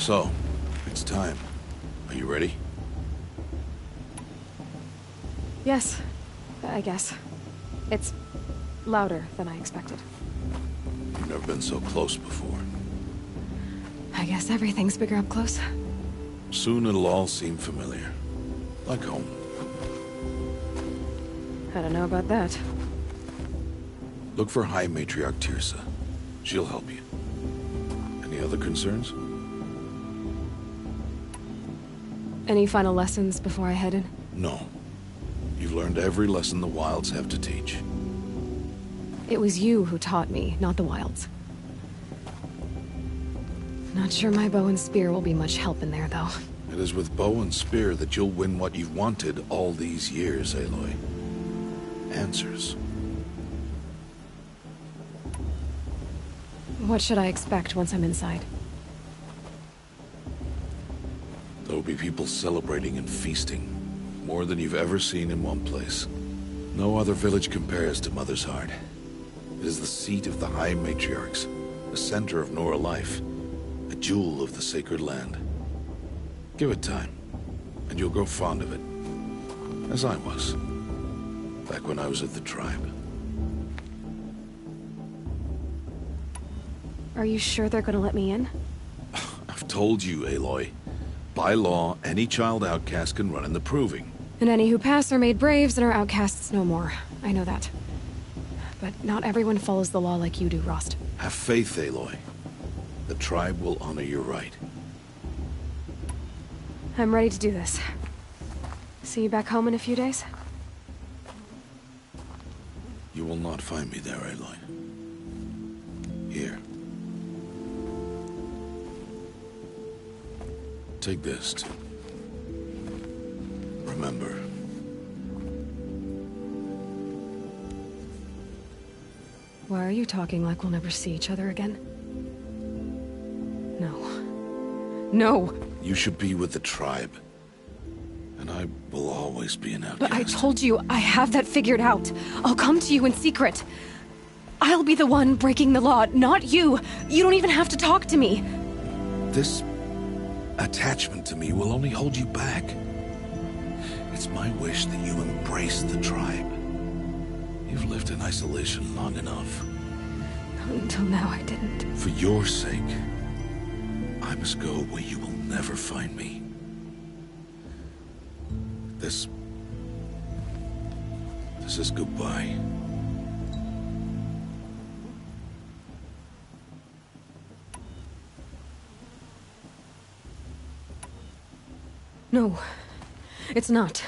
So, it's time. Are you ready? Yes, I guess. It's louder than I expected. You've never been so close before. I guess everything's bigger up close. Soon it'll all seem familiar. Like home. I don't know about that. Look for High Matriarch Tirsa. She'll help you. Any other concerns? Any final lessons before I head in? No. You've learned every lesson the Wilds have to teach. It was you who taught me, not the Wilds. Not sure my bow and spear will be much help in there, though. It is with bow and spear that you'll win what you've wanted all these years, Aloy. Answers. What should I expect once I'm inside? There will be people celebrating and feasting. More than you've ever seen in one place. No other village compares to Mother's Heart. It is the seat of the High Matriarchs, the center of Nora life, a jewel of the sacred land. Give it time, and you'll grow fond of it. As I was, back when I was at the tribe. Are you sure they're gonna let me in? I've told you, Aloy. By law, any child outcast can run in the Proving. And any who pass are made braves and are outcasts no more. I know that. But not everyone follows the law like you do, Rost. Have faith, Aloy. The tribe will honor your right. I'm ready to do this. See you back home in a few days? You will not find me there, Aloy. Here. Take this, too. Remember. Why are you talking like we'll never see each other again? No. No! You should be with the tribe. And I will always be an outcast. But I told you, I have that figured out. I'll come to you in secret. I'll be the one breaking the law, not you. You don't even have to talk to me. This attachment to me will only hold you back. It's my wish that you embrace the tribe. You've lived in isolation long enough. Until now, I didn't. For your sake, I must go where you will never find me. This is goodbye. No, it's not.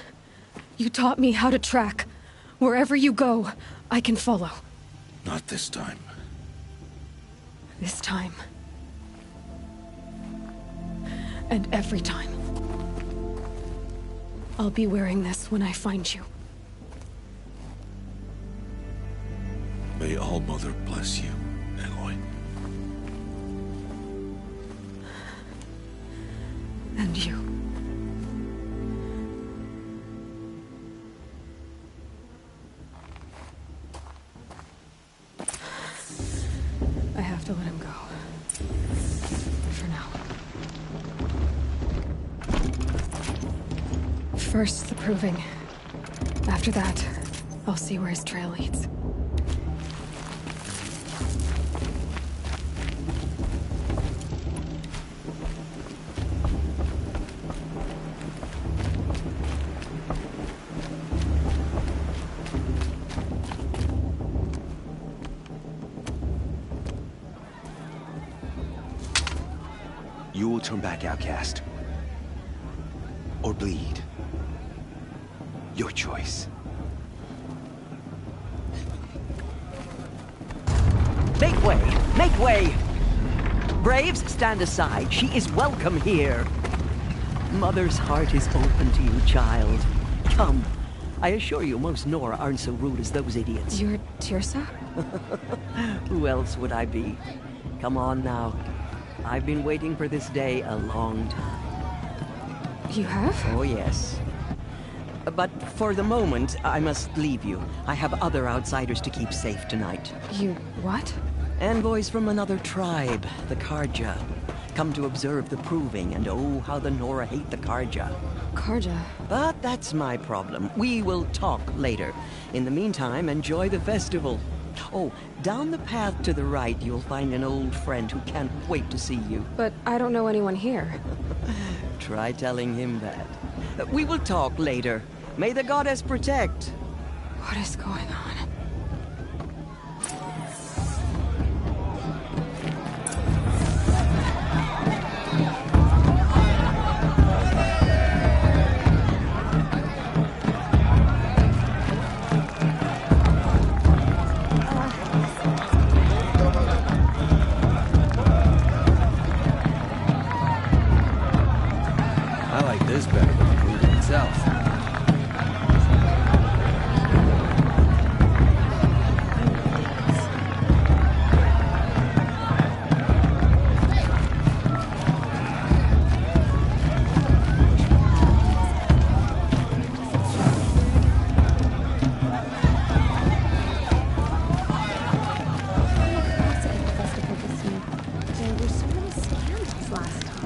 You taught me how to track. Wherever you go, I can follow. Not this time. This time. And every time. I'll be wearing this when I find you. May All-Mother bless you, Aloy. And you. I have to let him go. For now. First, the Proving. After that, I'll see where his trail leads. You will turn back, outcast. Or bleed. Your choice. Make way! Make way! Braves, stand aside. She is welcome here. Mother's heart is open to you, child. Come. I assure you, most Nora aren't so rude as those idiots. You're Tirsa? Who else would I be? Come on now. I've been waiting for this day a long time. You have? Oh, yes. But for the moment, I must leave you. I have other outsiders to keep safe tonight. You what? Envoys from another tribe, the Karja. come to observe the proving, and oh, how the Nora hate the Karja. Karja? But that's my problem. We will talk later. In the meantime, enjoy the festival. Oh, down the path to the right, you'll find an old friend who can't wait to see you. But I don't know anyone here. Try telling him that. We will talk later. May the goddess protect. What is going on? I like this better than the movie itself. There were so many scandals last time.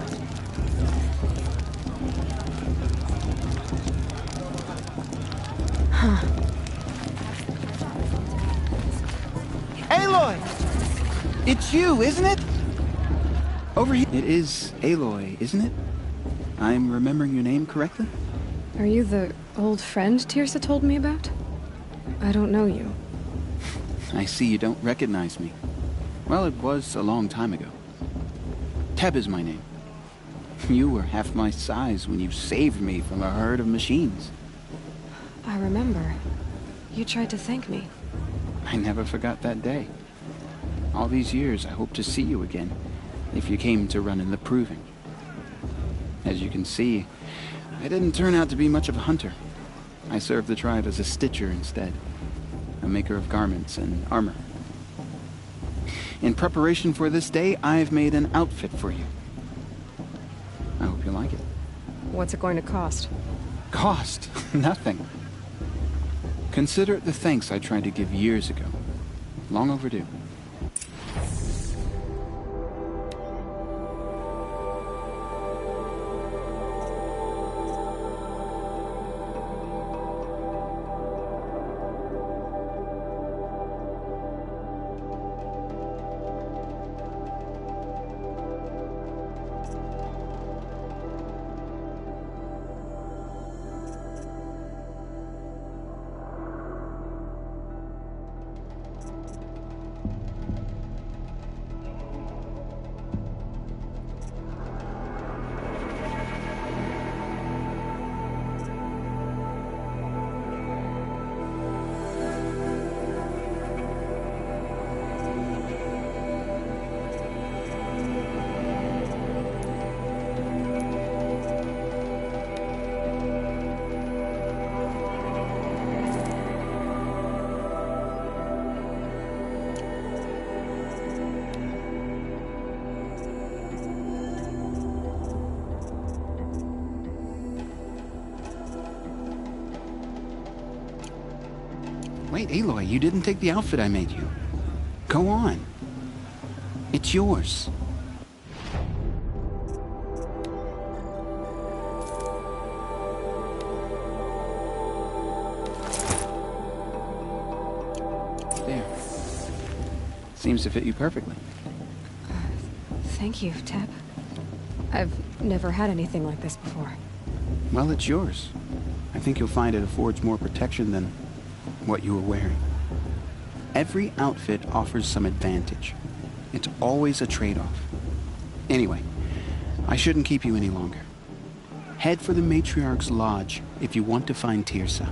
Aloy! It's you, isn't it? Over here. It is Aloy, isn't it? I'm remembering your name correctly? Are you the old friend Tirsa told me about? I don't know you. I see you don't recognize me. Well, it was a long time ago. Teb is my name. You were half my size when you saved me from a herd of machines. I remember. You tried to thank me. I never forgot that day. All these years, I hope to see you again, if you came to run in the proving. As you can see, I didn't turn out to be much of a hunter. I served the tribe as a stitcher instead, a maker of garments and armor. In preparation for this day, I've made an outfit for you. I hope you like it. What's it going to cost? Cost? Nothing. Consider it the thanks I tried to give years ago. Long overdue. Wait, Aloy, you didn't take the outfit I made you. Go on. It's yours. There. Seems to fit you perfectly. Thank you, Teb. I've never had anything like this before. Well, it's yours. I think you'll find it affords more protection than what you were wearing. Every outfit offers some advantage. It's always a trade-off. Anyway, I shouldn't keep you any longer. Head for the Matriarch's Lodge if you want to find Tirsa.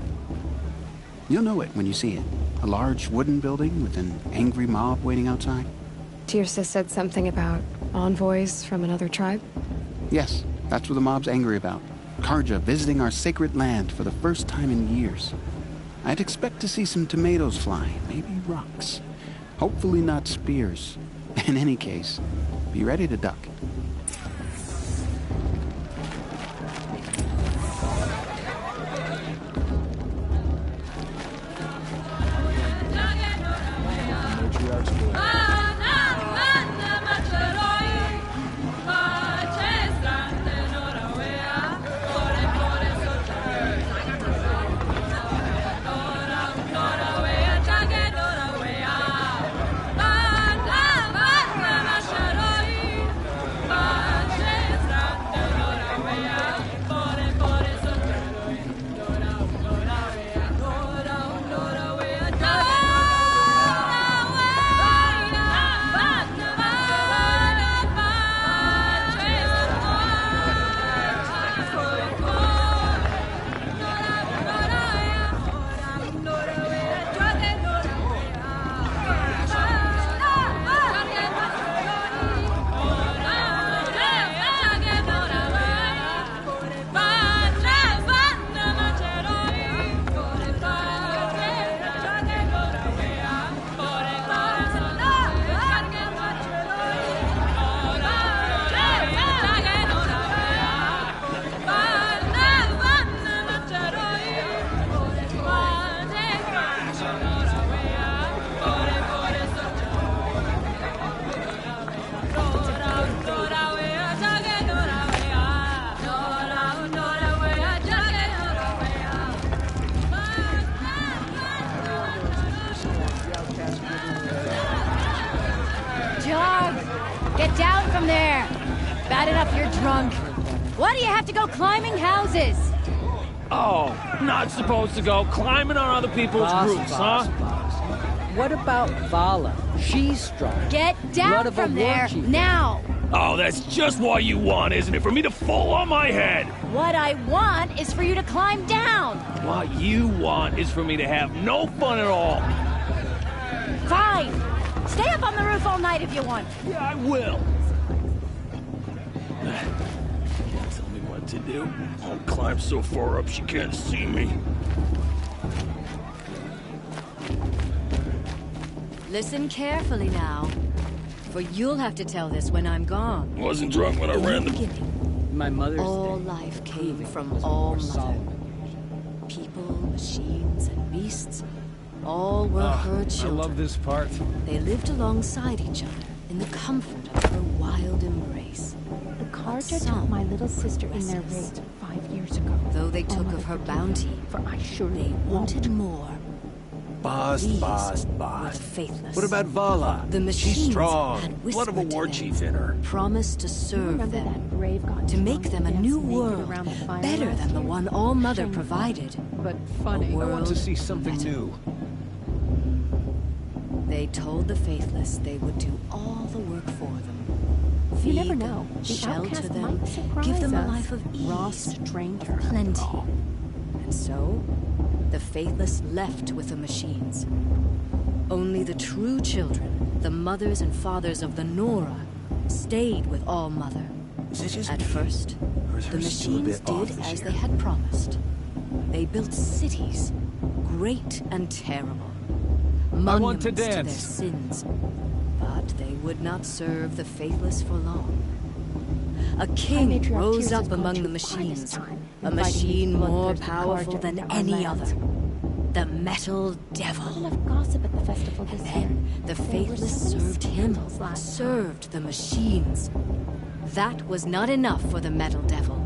You'll know it when you see it. A large wooden building with an angry mob waiting outside. Tirsa said something about envoys from another tribe? Yes, that's what the mob's angry about. Karja visiting our sacred land for the first time in years. I'd expect to see some tomatoes fly, maybe rocks. Hopefully not spears. In any case, be ready to duck. Matriarch's boy. drunk. Why do you have to go climbing houses? Oh, not supposed to go climbing on other people's roofs, huh? What about Vala? She's strong. Get down Blood of a from there, war chief. now! Oh, that's just what you want, isn't it? For me to fall on my head. What I want is for you to climb down! What you want is for me to have no fun at all. Fine! Stay up on the roof all night if you want. Yeah, I will. Can't tell me what to do. I'll climb so far up she can't see me. Listen carefully now, for you'll have to tell this when I'm gone. Wasn't drunk when I ran the... My mother's All day. life came Proving from was All more Mother. solid. People, machines, and beasts, all were her I children. love this part. They lived alongside each other in the comfort of her wild embrace. The Carja some took my little sister in their restless. raid 5 years ago. Though they All took Mother of her forgive bounty, me, for I surely they wanted more. Bast, These bast, were bast. the faithless. What about Vala? The machines She's strong. had Blood of a whispered to war them, chief in her. promised to You serve remember them, that brave god to make them a new naked world, around the fire better last than the year? one All Mother Shame. provided. But funny. A world something new. They told the faithless they would do all the work for them. You Feed never them, know. The shelter outcast them, might surprise give them a us. life of ease, Raw stranger. of plenty. And so, the faithless left with the machines. Only the true children, the mothers and fathers of the Nora, stayed with All Mother. Is it just At me? first, Or is the hers still a machines bit off did this as year? they had promised. They built cities, great and terrible. I want to Monuments to their dance. sins. But they would not serve the faithless for long. A king Matriarch rose Tears up has gone among too the far this machines. time, A inviting machine these more bloodthirsty powerful Carja than into our any lands. other. The Metal Devil. Not enough gossip at the festival this year. Then the There were faithless so many served him, scandals last served the machines. That was not enough for the Metal Devil.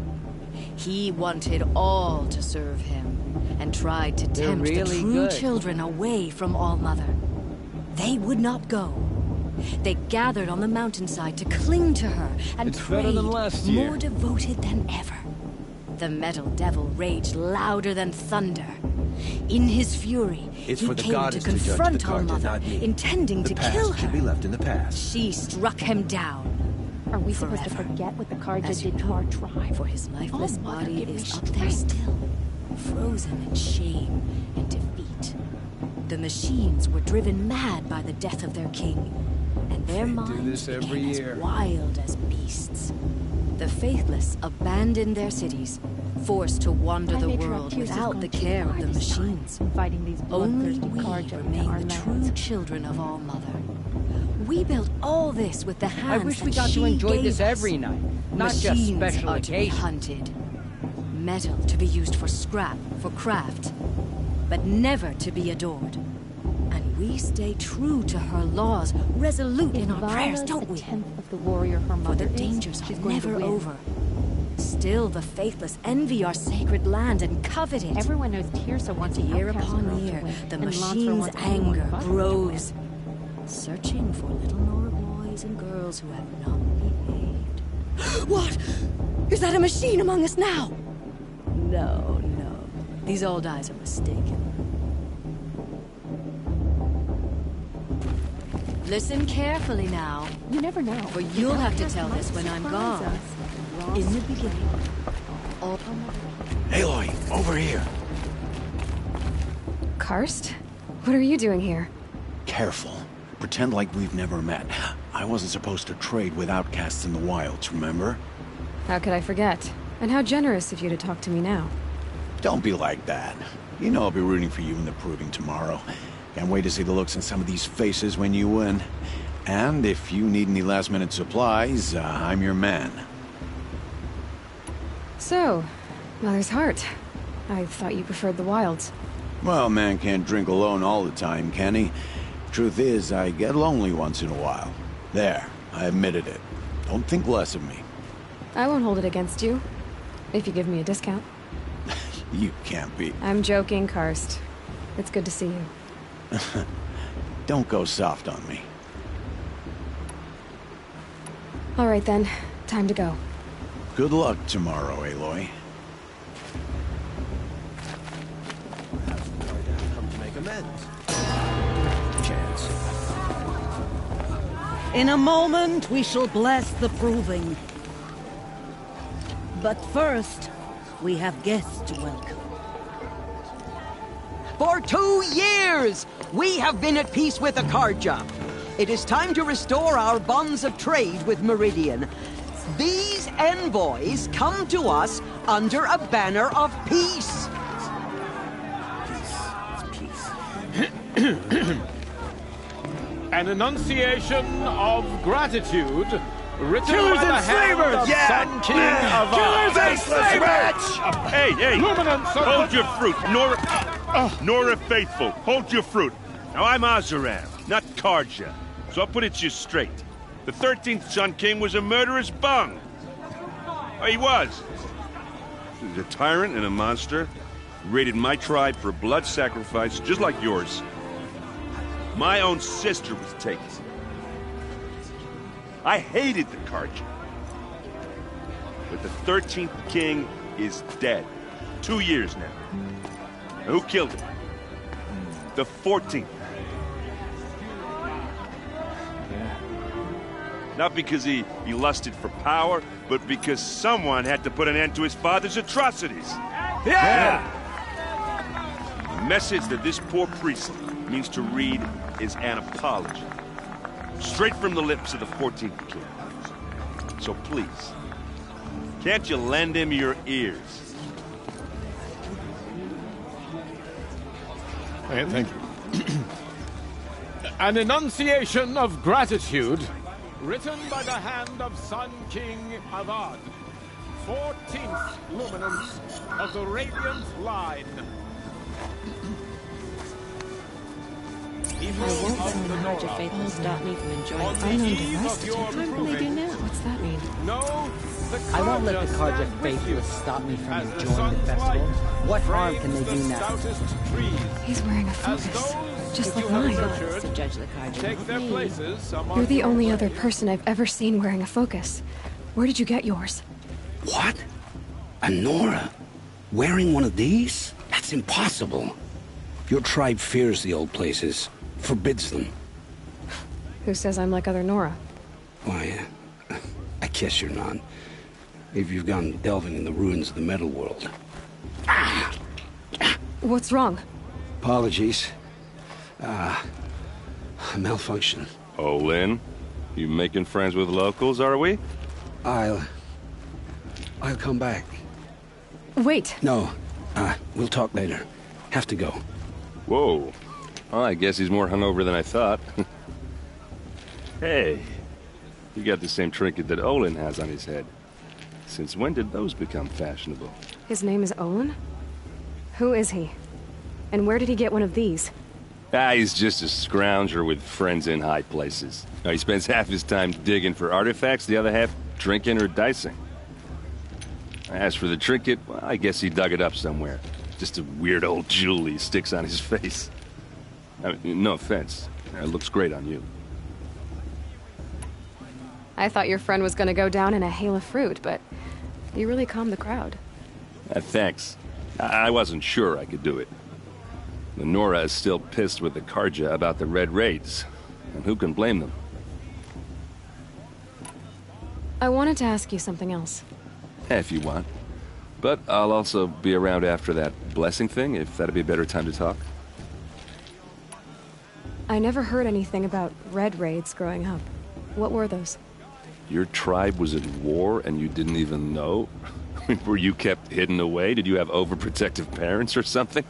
He wanted all to serve him, and tried to They're tempt really the true good. children away from All Mother. They would not go. They gathered on the mountainside to cling to her and It's better prayed, than last year. more devoted than ever. The Metal Devil raged louder than thunder. In his fury, It's he for the came goddess to to judge the confront All Carja, Mother, not me. intending The to past kill should her. be left in the past. She struck him down. Are we supposed to Forever. forget what the Carja As you did to our tribe? For his lifeless All Mother, body give me is up there strength. still, frozen in shame and defeat. The machines were driven mad by the death of their king, and their minds this every became year. as wild as beasts. The faithless abandoned their cities, forced to wander High the Matriarch world Tears has without gone the too care far of the this time, machines. inviting these Only bloodthirsty we Carja into remain our the true lands. children of All Mother. We built all this with the hands I wish we that got to she enjoy gave this us. every night, not just Machines special are to be occasions. hunted. Metal to be used for scrap, for craft, but never to be adored. And we stay true to her laws, resolute in our prayers, don't we? A tenth of the warrior her For mother the is, dangers she's are going to never win. over. Still, the faithless envy our sacred land and covet it. Everyone knows Tirsa wants the Year outcast upon girl to year, win, the and Lancel machine's wants anyone anger but her to grows, searching for little Nora boys and girls who have not behaved. What? Is that a machine among us now? No, no. These old eyes are mistaken. Listen carefully now. You never know. For you'll have to tell this when I'm surprise gone. us. In the beginning, all... Aloy, over here. Karst? What are you doing here? Careful. Pretend like we've never met. I wasn't supposed to trade with outcasts in the wilds, remember? How could I forget? And how generous of you to talk to me now. Don't be like that. You know I'll be rooting for you in the proving tomorrow. Can't wait to see the looks on some of these faces when you win. And if you need any last-minute supplies, I'm your man. So, Mother's Heart. I thought you preferred the wilds. Well, man can't drink alone all the time, can he? Truth is, I get lonely once in a while. There, I admitted it. Don't think less of me. I won't hold it against you. If you give me a discount. You can't be. I'm joking, Karst. It's good to see you. Don't go soft on me. All right then. Time to go. Good luck tomorrow, Aloy. Come to make amends. Chance. In a moment, we shall bless the proving. But first, we have guests to welcome. For 2 years, we have been at peace with Akarja. It is time to restore our bonds of trade with Meridian. These envoys come to us under a banner of peace. An enunciation of gratitude written Killers by the and hand slavers! of Sun King of Killers and slavers! Hey, hey! Luminance of Hold the- your fruit, Nora Faithful. Hold your fruit. Now I'm Oseram, not Karja, so I'll put it to you straight. The 13th Sun King was a murderous bung. Oh, he was. He was a tyrant and a monster. He raided my tribe for blood sacrifice, just like yours. My own sister was taken. I hated the Karja. But the 13th king is dead. 2 years now. Now, who killed him? The 14th. Not because he lusted for power, but because someone had to put an end to his father's atrocities. Yeah! The message that this poor priest means to read is an apology. Straight from the lips of the 14th king. So please, can't you lend him your ears? Thank you. An enunciation of gratitude written by the hand of Sun King Avad, 14th luminance of the Radiant Line. I won't let the March of Faithful stop me from enjoying On it. the I'm eve under of arrest. your What time can they do now? What's that mean? No, I won't let the Karja Faithless stop me from enjoying the festival. What harm can they do now? He's wearing a focus, just like mine. So Judge Lacarja. Take their places among You're the only other person I've ever seen wearing a focus. Where did you get yours? What? A Nora? Wearing one of these? That's impossible. Your tribe fears the old places, forbids them. Who says I'm like other Nora? Why, I guess you're not. If you've gone delving in the ruins of the metal world. What's wrong? Apologies. A malfunction. Oh, Lynn, you making friends with locals, are we? I'll come back. Wait. No, we'll talk later. Have to go. Whoa. Well, I guess he's more hungover than I thought. Hey, you got the same trinket that Olin has on his head. Since when did those become fashionable? His name is Olin? Who is he? And where did he get one of these? He's just a scrounger with friends in high places. Now, he spends half his time digging for artifacts, the other half drinking or dicing. As for the trinket, well, I guess he dug it up somewhere. Just a weird old jewel he sticks on his face. I mean, no offense. It looks great on you. I thought your friend was gonna go down in a hail of fruit, but you really calmed the crowd. Thanks. I wasn't sure I could do it. The Nora is still pissed with the Karja about the Red Raids, and who can blame them? I wanted to ask you something else. If you want. But I'll also be around after that blessing thing, if that'd be a better time to talk. I never heard anything about Red Raids growing up. What were those? Your tribe was at war and you didn't even know? Were you kept hidden away? Did you have overprotective parents or something?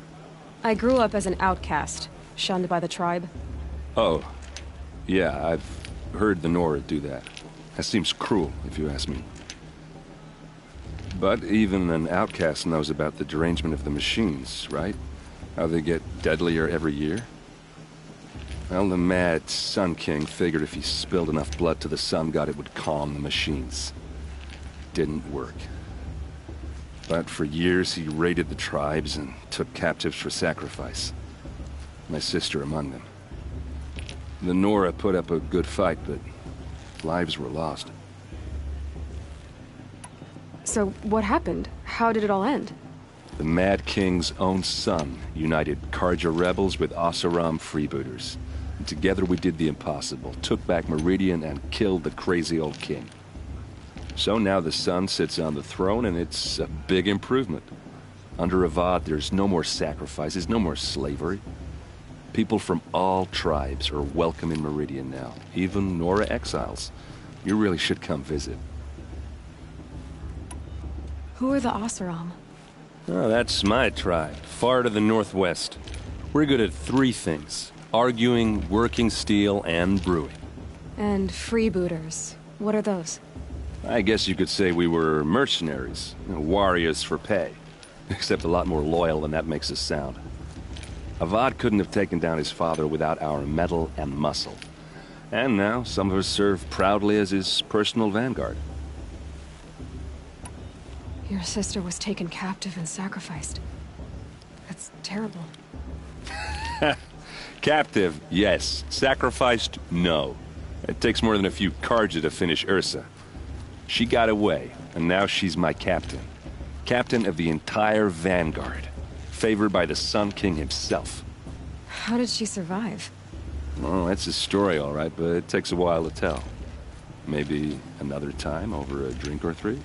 I grew up as an outcast, shunned by the tribe. Oh. Yeah, I've heard the Nora do that. That seems cruel, if you ask me. But even an outcast knows about the derangement of the machines, right? How they get deadlier every year? Well, the mad Sun King figured if he spilled enough blood to the Sun God, it would calm the machines. Didn't work. But for years, he raided the tribes and took captives for sacrifice. My sister among them. The Nora put up a good fight, but lives were lost. So, what happened? How did it all end? The Mad King's own son united Carja rebels with Oseram freebooters. And together we did the impossible, took back Meridian and killed the crazy old king. So now the son sits on the throne, and it's a big improvement. Under Avad, there's no more sacrifices, no more slavery. People from all tribes are welcome in Meridian now, even Nora exiles. You really should come visit. Who are the Oseram? Oh, that's my tribe, far to the northwest. We're good at 3 things: arguing, working steel, and brewing. And freebooters. What are those? I guess you could say we were mercenaries, warriors for pay. Except a lot more loyal than that makes us sound. Avad couldn't have taken down his father without our metal and muscle. And now, some of us serve proudly as his personal vanguard. Your sister was taken captive and sacrificed. That's terrible. Captive, yes. Sacrificed, no. It takes more than a few Carja to finish Ursa. She got away, and now she's my captain. Captain of the entire Vanguard. Favored by the Sun King himself. How did she survive? Oh, that's a story, all right, but it takes a while to tell. Maybe another time over a drink or 3?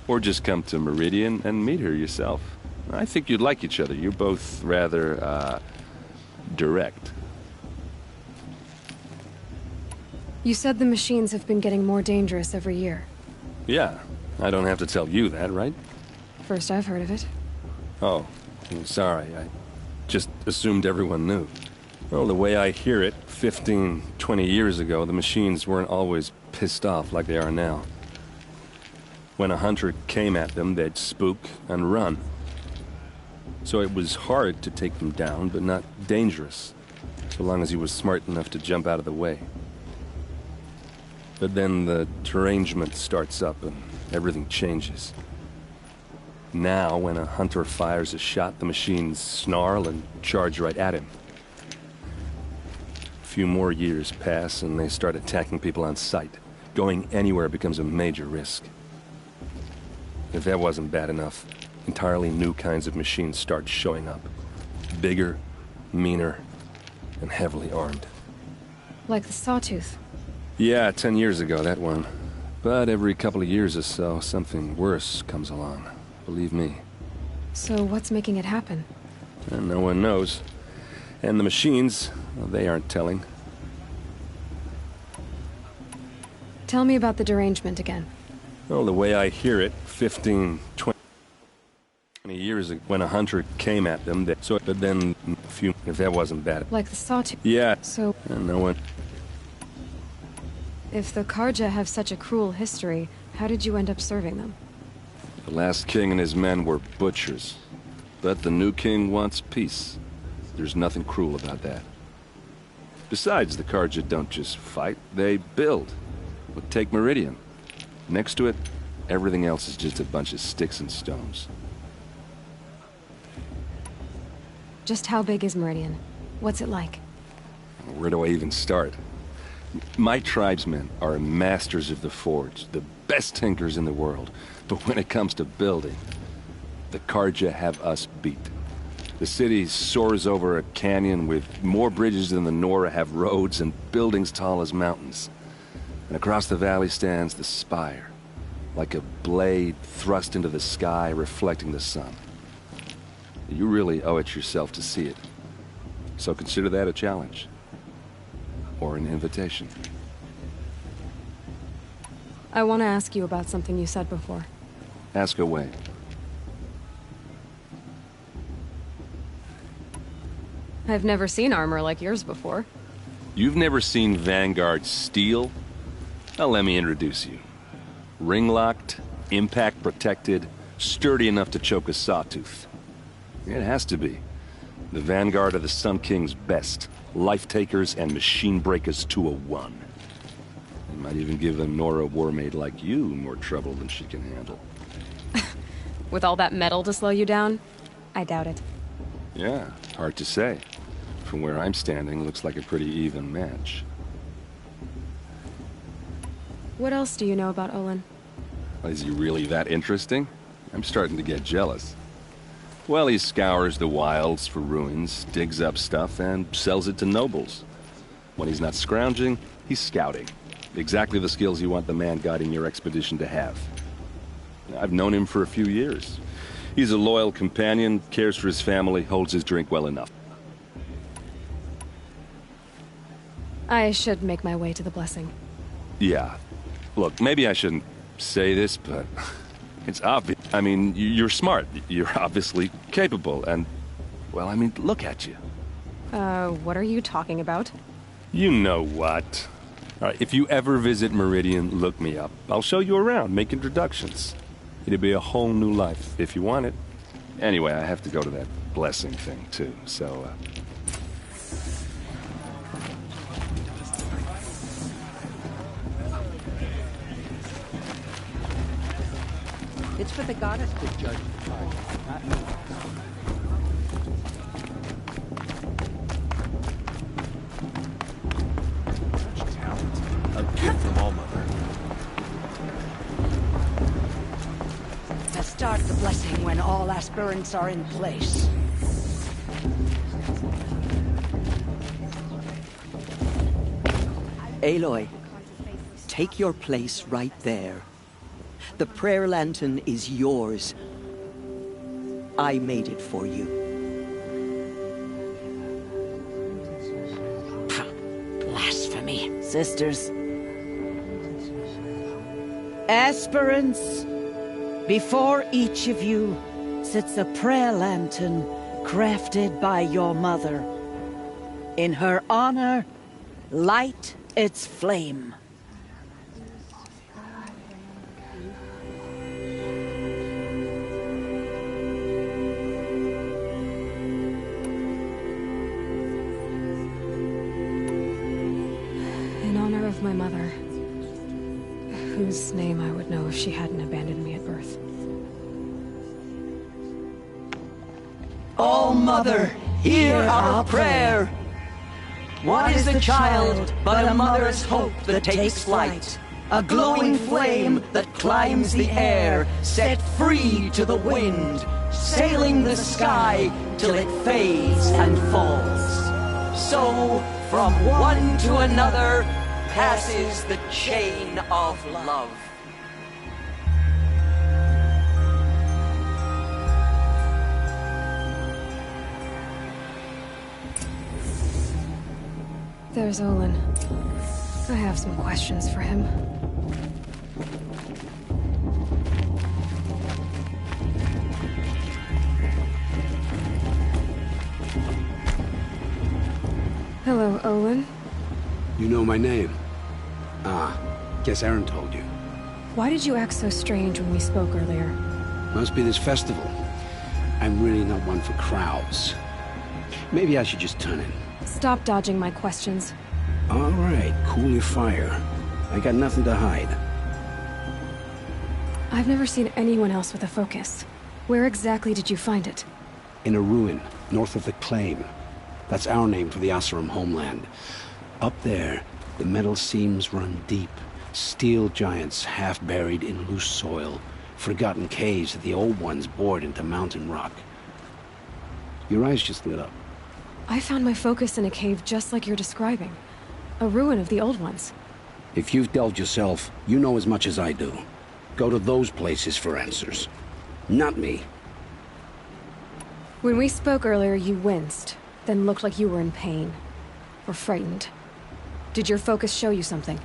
Or just come to Meridian and meet her yourself. I think you'd like each other. You're both rather, direct. You said the machines have been getting more dangerous every year. Yeah, I don't have to tell you that, right? First I've heard of it. Oh, I'm sorry. I just assumed everyone knew. Well, the way I hear it, 15, 20 years ago, the machines weren't always pissed off like they are now. When a hunter came at them, they'd spook and run. So it was hard to take them down, but not dangerous, so long as he was smart enough to jump out of the way. But then the derangement starts up and everything changes. Now, when a hunter fires a shot, the machines snarl and charge right at him. A few more years pass and they start attacking people on sight. Going anywhere becomes a major risk. If that wasn't bad enough, entirely new kinds of machines start showing up. Bigger, meaner, and heavily armed. Like the Sawtooth. Yeah, 10 years ago, that one. But every couple of years or so, something worse comes along. Believe me. So what's making it happen? And no one knows. And the machines, well, they aren't telling. Tell me about the derangement again. Well, the way I hear it, 15, 20 years ago, when a hunter came at them, but then a few, if that wasn't bad. Like the Sawtooth? Yeah. So... And no one... If the Carja have such a cruel history, how did you end up serving them? The last king and his men were butchers. But the new king wants peace. There's nothing cruel about that. Besides, the Carja don't just fight, they build. Well, take Meridian. Next to it, everything else is just a bunch of sticks and stones. Just how big is Meridian? What's it like? Where do I even start? My tribesmen are masters of the forge, the best tinkers in the world. But when it comes to building, the Carja have us beat. The city soars over a canyon with more bridges than the Nora have roads and buildings tall as mountains. And across the valley stands the spire, like a blade thrust into the sky reflecting the sun. You really owe it yourself to see it. So consider that a challenge. Or an invitation. I want to ask you about something you said before. Ask away. I've never seen armor like yours before. You've never seen Vanguard steel? Well, let me introduce you. Ring-locked, impact-protected, sturdy enough to choke a sawtooth. It has to be. The Vanguard of the Sun King's best. Life-takers and machine-breakers to a one. They might even give a Nora warmaid like you more trouble than she can handle. With all that metal to slow you down? I doubt it. Yeah, hard to say. From where I'm standing, looks like a pretty even match. What else do you know about Olin? Is he really that interesting? I'm starting to get jealous. Well, he scours the wilds for ruins, digs up stuff, and sells it to nobles. When he's not scrounging, he's scouting. Exactly the skills you want the man guiding your expedition to have. I've known him for a few years. He's a loyal companion, cares for his family, holds his drink well enough. I should make my way to the blessing. Yeah. Look, maybe I shouldn't say this, but it's obvious. I mean, you're smart. You're obviously capable, and, well, I mean, look at you. What are you talking about? You know what. All right, if you ever visit Meridian, look me up. I'll show you around, make introductions. It'll be a whole new life, if you want it. Anyway, I have to go to that blessing thing, too, so, It's for the goddess to judge the charge, not me. A gift from All-Mother. To start the blessing when all aspirants are in place. Aloy, take your place right there. The prayer lantern is yours. I made it for you. Blasphemy. Sisters. Aspirants, before each of you sits a prayer lantern crafted by your mother. In her honor, light its flame. Of my mother, whose name I would know if she hadn't abandoned me at birth. All-Mother, hear our prayer! What is a child but a mother's hope that takes flight? A glowing flame that climbs the air, set free to the wind, sailing the sky till it fades and falls. So, from one to another, passes the chain of love. There's Olin. I have some questions for him. Hello, Olin. You know my name? Ah, guess Aaron told you. Why did you act so strange when we spoke earlier? Must be this festival. I'm really not one for crowds. Maybe I should just turn in. Stop dodging my questions. All right, cool your fire. I got nothing to hide. I've never seen anyone else with a focus. Where exactly did you find it? In a ruin, north of the Claim. That's our name for the Oseram homeland. Up there, the metal seams run deep. Steel giants half buried in loose soil. Forgotten caves that the old ones bored into mountain rock. Your eyes just lit up. I found my focus in a cave just like you're describing. A ruin of the old ones. If you've delved yourself, you know as much as I do. Go to those places for answers. Not me. When we spoke earlier, you winced, then looked like you were in pain. Or frightened. Did your focus show you something?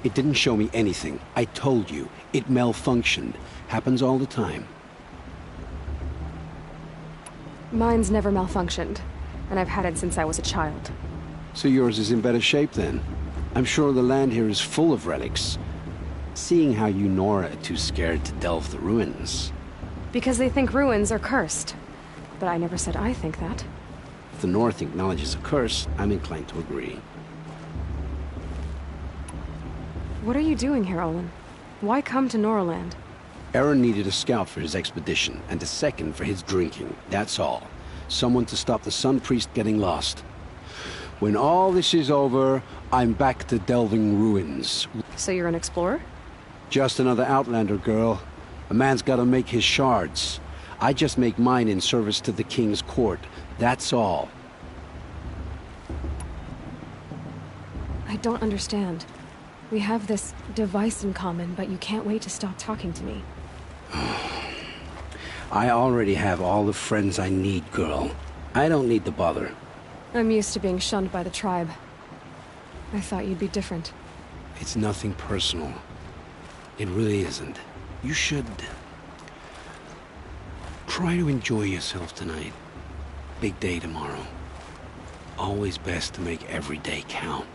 It didn't show me anything. I told you. It malfunctioned. Happens all the time. Mine's never malfunctioned, and I've had it since I was a child. So yours is in better shape then? I'm sure the land here is full of relics. Seeing how you Nora are too scared to delve the ruins. Because they think ruins are cursed. But I never said I think that. If the North acknowledges a curse, I'm inclined to agree. What are you doing here, Olin? Why come to Noraland? Aaron needed a scout for his expedition, and a second for his drinking. That's all. Someone to stop the Sun Priest getting lost. When all this is over, I'm back to delving ruins. So you're an explorer? Just another Outlander, girl. A man's gotta make his shards. I just make mine in service to the King's court. That's all. I don't understand. We have this device in common, but you can't wait to stop talking to me. I already have all the friends I need, girl. I don't need the bother. I'm used to being shunned by the tribe. I thought you'd be different. It's nothing personal. It really isn't. You should... try to enjoy yourself tonight. Big day tomorrow. Always best to make every day count.